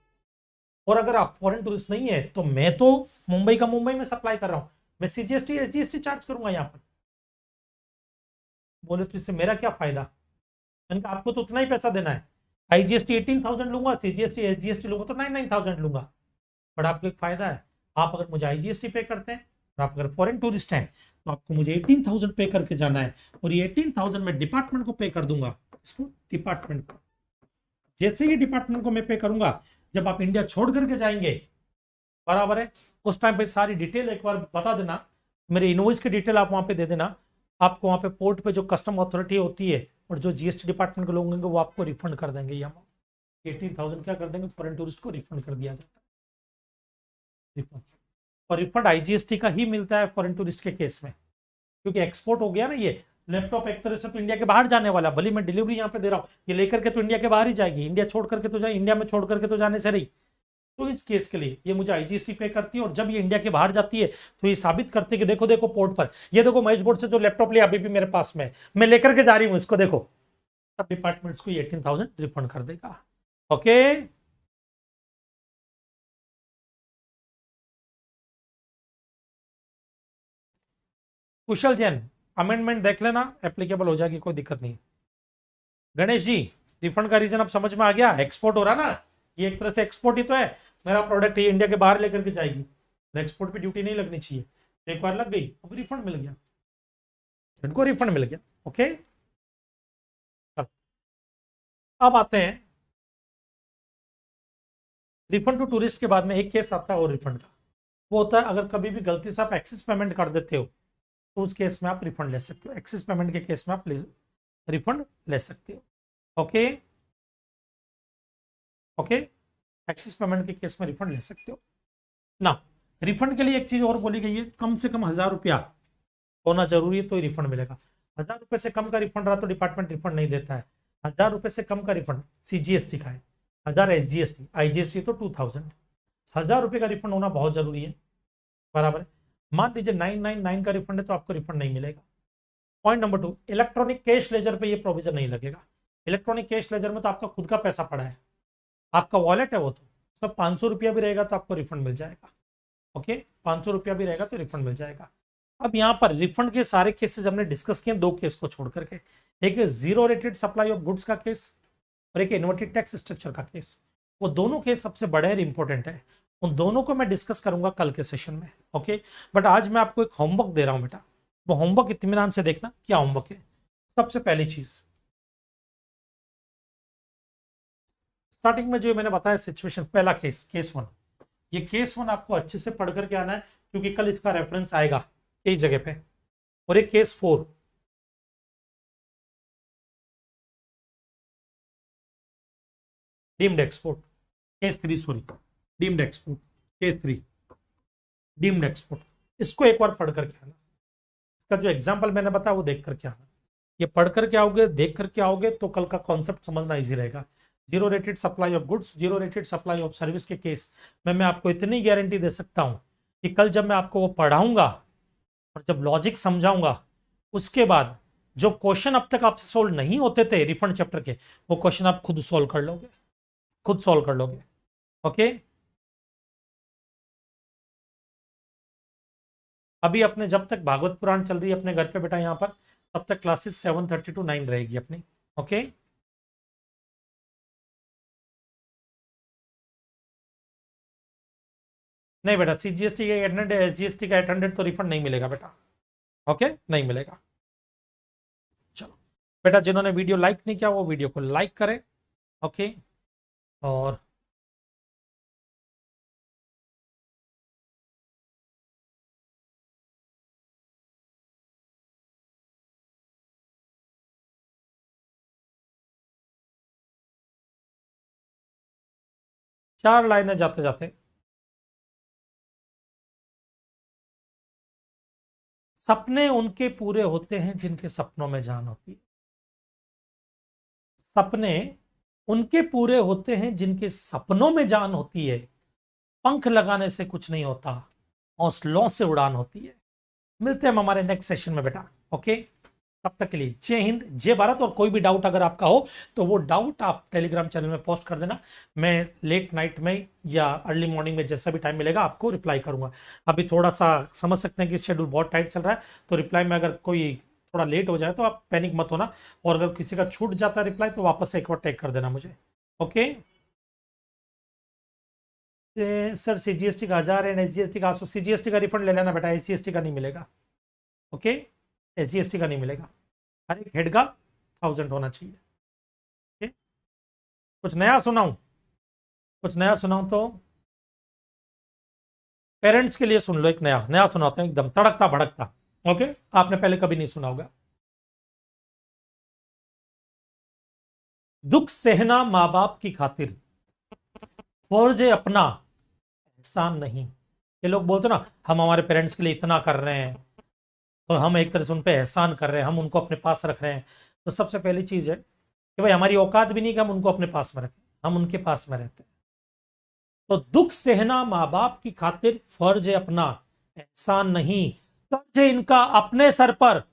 और अगर आप फॉरेन टूरिस्ट नहीं है तो मैं तो मुंबई का मुंबई में सप्लाई कर रहा हूं, मैं CGST SGST चार्ज करूंगा यहाँ पर। बोले तो इससे मेरा क्या फायदा? मैंने कहा आपको तो उतना ही पैसा देना है, IGST 18,000 लूंगा, CGST SGST लूंगा तो 9,000 लूंगा। बट आपको एक फायदा है, आप अगर मुझे IGST पे करते हैं और आप अगर फॉरेन टूरिस्ट हैं तो आपको मुझे 18,000 पे करके जाना है, और ये 18,000 मैं डिपार्टमेंट को पे कर दूंगा। इसको डिपार्टमेंट को, जैसे ही डिपार्टमेंट को मैं पे करूंगा, जब आप इंडिया छोड़ करके जाएंगे, बराबर है, उस टाइम पे सारी डिटेल एक बार बता देना, मेरे इनवॉइस की डिटेल आप वहां पे दे देना। आपको वहां पे पोर्ट पे जो कस्टम अथॉरिटी होती है और जो GST डिपार्टमेंट के लोग होंगे वो आपको रिफंड कर देंगे। ये अमाउंट 18,000 क्या कर देंगे, फॉरेन टूरिस्ट को रिफंड कर दिया जाता है। रिफंड, और रिफंड IGST का ही मिलता है फॉरेन टूरिस्ट के केस में, क्योंकि एक्सपोर्ट हो गया ना ये लैपटॉप, एक तरह से तो इंडिया के बाहर जाने वाला, भले मैं डिलीवरी यहाँ पे दे रहा हूँ, ये लेकर के तो इंडिया के बाहर ही जाएगी, इंडिया छोड़ करके तो जाए, इंडिया में छोड़ करके तो जाने से रही। तो इस केस के लिए ये मुझे IGST पे करती है, और जब ये इंडिया के बाहर जाती है तो ये साबित करते हैं कि देखो देखो पोर्ट पर, ये देखो महेश बोर्ड से जो लैपटॉप लिया अभी भी मेरे पास में, मैं लेकर के जा रही हूँ इसको, देखो। तब डिपार्टमेंट्स को 18,000 रिफंड कर देगा। ओके, कुशल जैन, अमेंडमेंट देख लेना, एप्लीकेबल हो जाएगी, कोई दिक्कत नहीं। गणेश जी, रिफंड का रीजन अब समझ में आ गया, एक्सपोर्ट हो रहा ना, ये एक तरह से एक्सपोर्ट ही तो है। मेरा प्रोडक्ट ये इंडिया के बाहर लेकर के जाएगी, एक्सपोर्ट पे ड्यूटी नहीं लगनी चाहिए, एक बार लग गई, अब रिफंड मिल गया, इनको रिफंड मिल गया। ओके, अब आते हैं रिफंड टू टूरिस्ट के बाद में एक केस आता है और रिफंड का, वो होता है अगर कभी भी गलती से आप एक्सिस पेमेंट कर देते हो तो उस केस में आप रिफंड ले सकते हो, एक्सिस पेमेंट के केस में आप रिफंड ले सकते हो। ओके ओके, एक्सिस पेमेंट के केस में रिफंड ले सकते हो ना। रिफंड के लिए एक चीज और बोली गई है, कम से कम 1,000 रुपया होना जरूरी है तो ही रिफंड मिलेगा। 1,000 रुपये से कम का रिफंड रहा तो डिपार्टमेंट रिफंड नहीं देता है। 1,000 रुपये से कम का रिफंड CGST का है, 1,000 SGST, IGST तो 2,000। 1,000 रुपये का रिफंड होना बहुत जरूरी है, बराबर है। मान लीजिए 999 का रिफंड है तो आपको रिफंड नहीं मिलेगा। Point number 2, electronic cash ledger पे ये प्रोविजन नहीं लगेगा। इलेक्ट्रॉनिक कैश लेजर में तो आपका खुद का पैसा पड़ा है, आपका वॉलेट है वो, तो सब 500 रुपया भी रहेगा तो आपको रिफंड मिल जाएगा। ओके, 500 रुपया भी रहेगा तो रिफंड मिल जाएगा। अब यहाँ पर रिफंड के सारे केसेस हमने डिस्कस किए, दो केस को छोड़ करके, एक zero rated supply of goods का केस और एक इन्वर्टेड टैक्स स्ट्रक्चर का केस। वो दोनों केस सबसे बड़े और इंपॉर्टेंट है, उन दोनों को मैं डिस्कस करूंगा कल के सेशन में। ओके, बट आज मैं आपको एक होमवर्क दे रहा हूं बेटा, वो होमवर्क इत्मीनान से देखना क्या होमवर्क है। सबसे पहली चीज, स्टार्टिंग में जो मैंने बताया सिचुएशन, पहला केस, केस 1, ये केस 1 आपको अच्छे से पढ़ करके आना है क्योंकि कल इसका रेफरेंस आएगा कई जगह पे। और एक case 4, deemed export, case 3 sorry, deemed export, case 3 deemed export. इसको एक बार पढ़ करके आना, इसका जो एग्जाम्पल मैंने बताया वो देख करके आना। ये पढ़ करके आओगे, देख करके आओगे तो कल का कॉन्सेप्ट समझना इजी रहेगा। Zero rated supply of goods, zero rated supply of service के केस में मैं आपको इतनी गारंटी दे सकता हूं कि कल जब मैं आपको वो पढ़ाऊंगा और जब लॉजिक समझाऊंगा, उसके बाद जो क्वेश्चन अब तक आपसे सोल्व नहीं होते थे रिफंड चैप्टर के, वो क्वेश्चन आप खुद सोल्व कर लोगे, खुद सोल्व कर लोगे। ओके, अभी अपने जब तक भागवत पुराण चल रही है अपने घर पे बेटा यहाँ पर, तब तक क्लासेस 7:30 to 9 रहेगी अपनी। ओके, नहीं बेटा, CGST का 800, SGST का 800 तो रिफंड नहीं मिलेगा बेटा। ओके, नहीं मिलेगा। चलो बेटा, जिन्होंने वीडियो लाइक नहीं किया वो वीडियो को लाइक करें। ओके, और चार लाइनें जाते जाते। सपने उनके पूरे होते हैं जिनके सपनों में जान होती है। सपने उनके पूरे होते हैं जिनके सपनों में जान होती है। पंख लगाने से कुछ नहीं होता, हौसलों से उड़ान होती है। मिलते हैं हम हमारे नेक्स्ट सेशन में बेटा। ओके, तब तक के लिए जय हिंद, जय भारत। और कोई भी डाउट अगर आपका हो तो वो डाउट आप टेलीग्राम चैनल में पोस्ट कर देना। मैं लेट नाइट में या अर्ली मॉर्निंग में जैसा भी टाइम मिलेगा आपको रिप्लाई करूंगा। अभी थोड़ा सा समझ सकते हैं कि शेड्यूल बहुत टाइट चल रहा है, तो रिप्लाई में अगर कोई थोड़ा लेट हो जाए तो आप पैनिक मत होना। और अगर किसी का छूट जाता है रिप्लाई तो वापस से एक बार टैग कर देना मुझे। ओके सर, CGST का 1000 है, SGST का 800। CGST का रिफंड ले लेना बेटा, SGST का नहीं मिलेगा। ओके, SGST का नहीं मिलेगा। हर एक हेड का 1000 होना चाहिए। ओके, कुछ नया सुनाऊं? कुछ नया सुनाऊं तो पेरेंट्स के लिए सुन लो। एक नया नया सुनाते हैं, एकदम तड़कता भड़कता। ओके, आपने पहले कभी नहीं सुना होगा। दुख सहना माँ बाप की खातिर, फर्ज है अपना, एहसान नहीं। ये लोग बोलते ना हम हमारे पेरेंट्स के लिए इतना कर रहे हैं, तो हम एक तरह से उन पे एहसान कर रहे हैं, हम उनको अपने पास रख रहे हैं। तो सबसे पहली चीज है कि भाई हमारी औकात भी नहीं कि हम उनको अपने पास में रखें, हम उनके पास में रहते हैं। तो दुख सहना माँ बाप की खातिर फर्ज है अपना, एहसान नहीं। कर्ज है इनका अपने सर पर,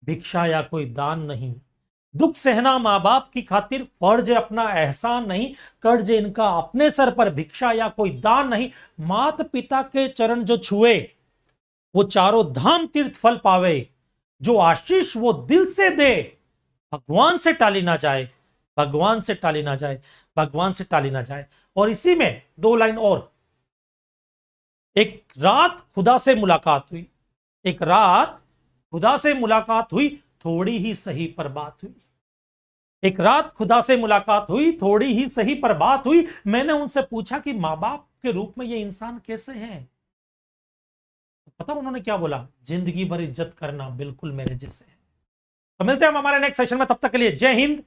भिक्षा या कोई दान नहीं। दुख सहना माँ बाप की खातिर फर्ज है अपना, एहसान नहीं। कर्ज है इनका अपने सर पर, भिक्षा या कोई दान नहीं। माता पिता के चरण जो छुए वो चारों धाम तीर्थ फल पावे। जो आशीष वो दिल से दे, भगवान से टाली ना जाए, भगवान से टाली ना जाए, भगवान से टाली ना जाए। और इसी में दो लाइन और। एक रात खुदा से मुलाकात हुई, एक रात खुदा से मुलाकात हुई, थोड़ी ही सही पर बात हुई। एक रात खुदा से मुलाकात हुई, थोड़ी ही सही पर बात हुई। मैंने उनसे पूछा कि माँ बाप के रूप में ये इंसान कैसे हैं। पता उन्होंने क्या बोला? जिंदगी भर इज्जत करना, बिल्कुल मेरे जैसे। तो मिलते हैं हम हमारे नेक्स्ट सेशन में, तब तक के लिए जय हिंद,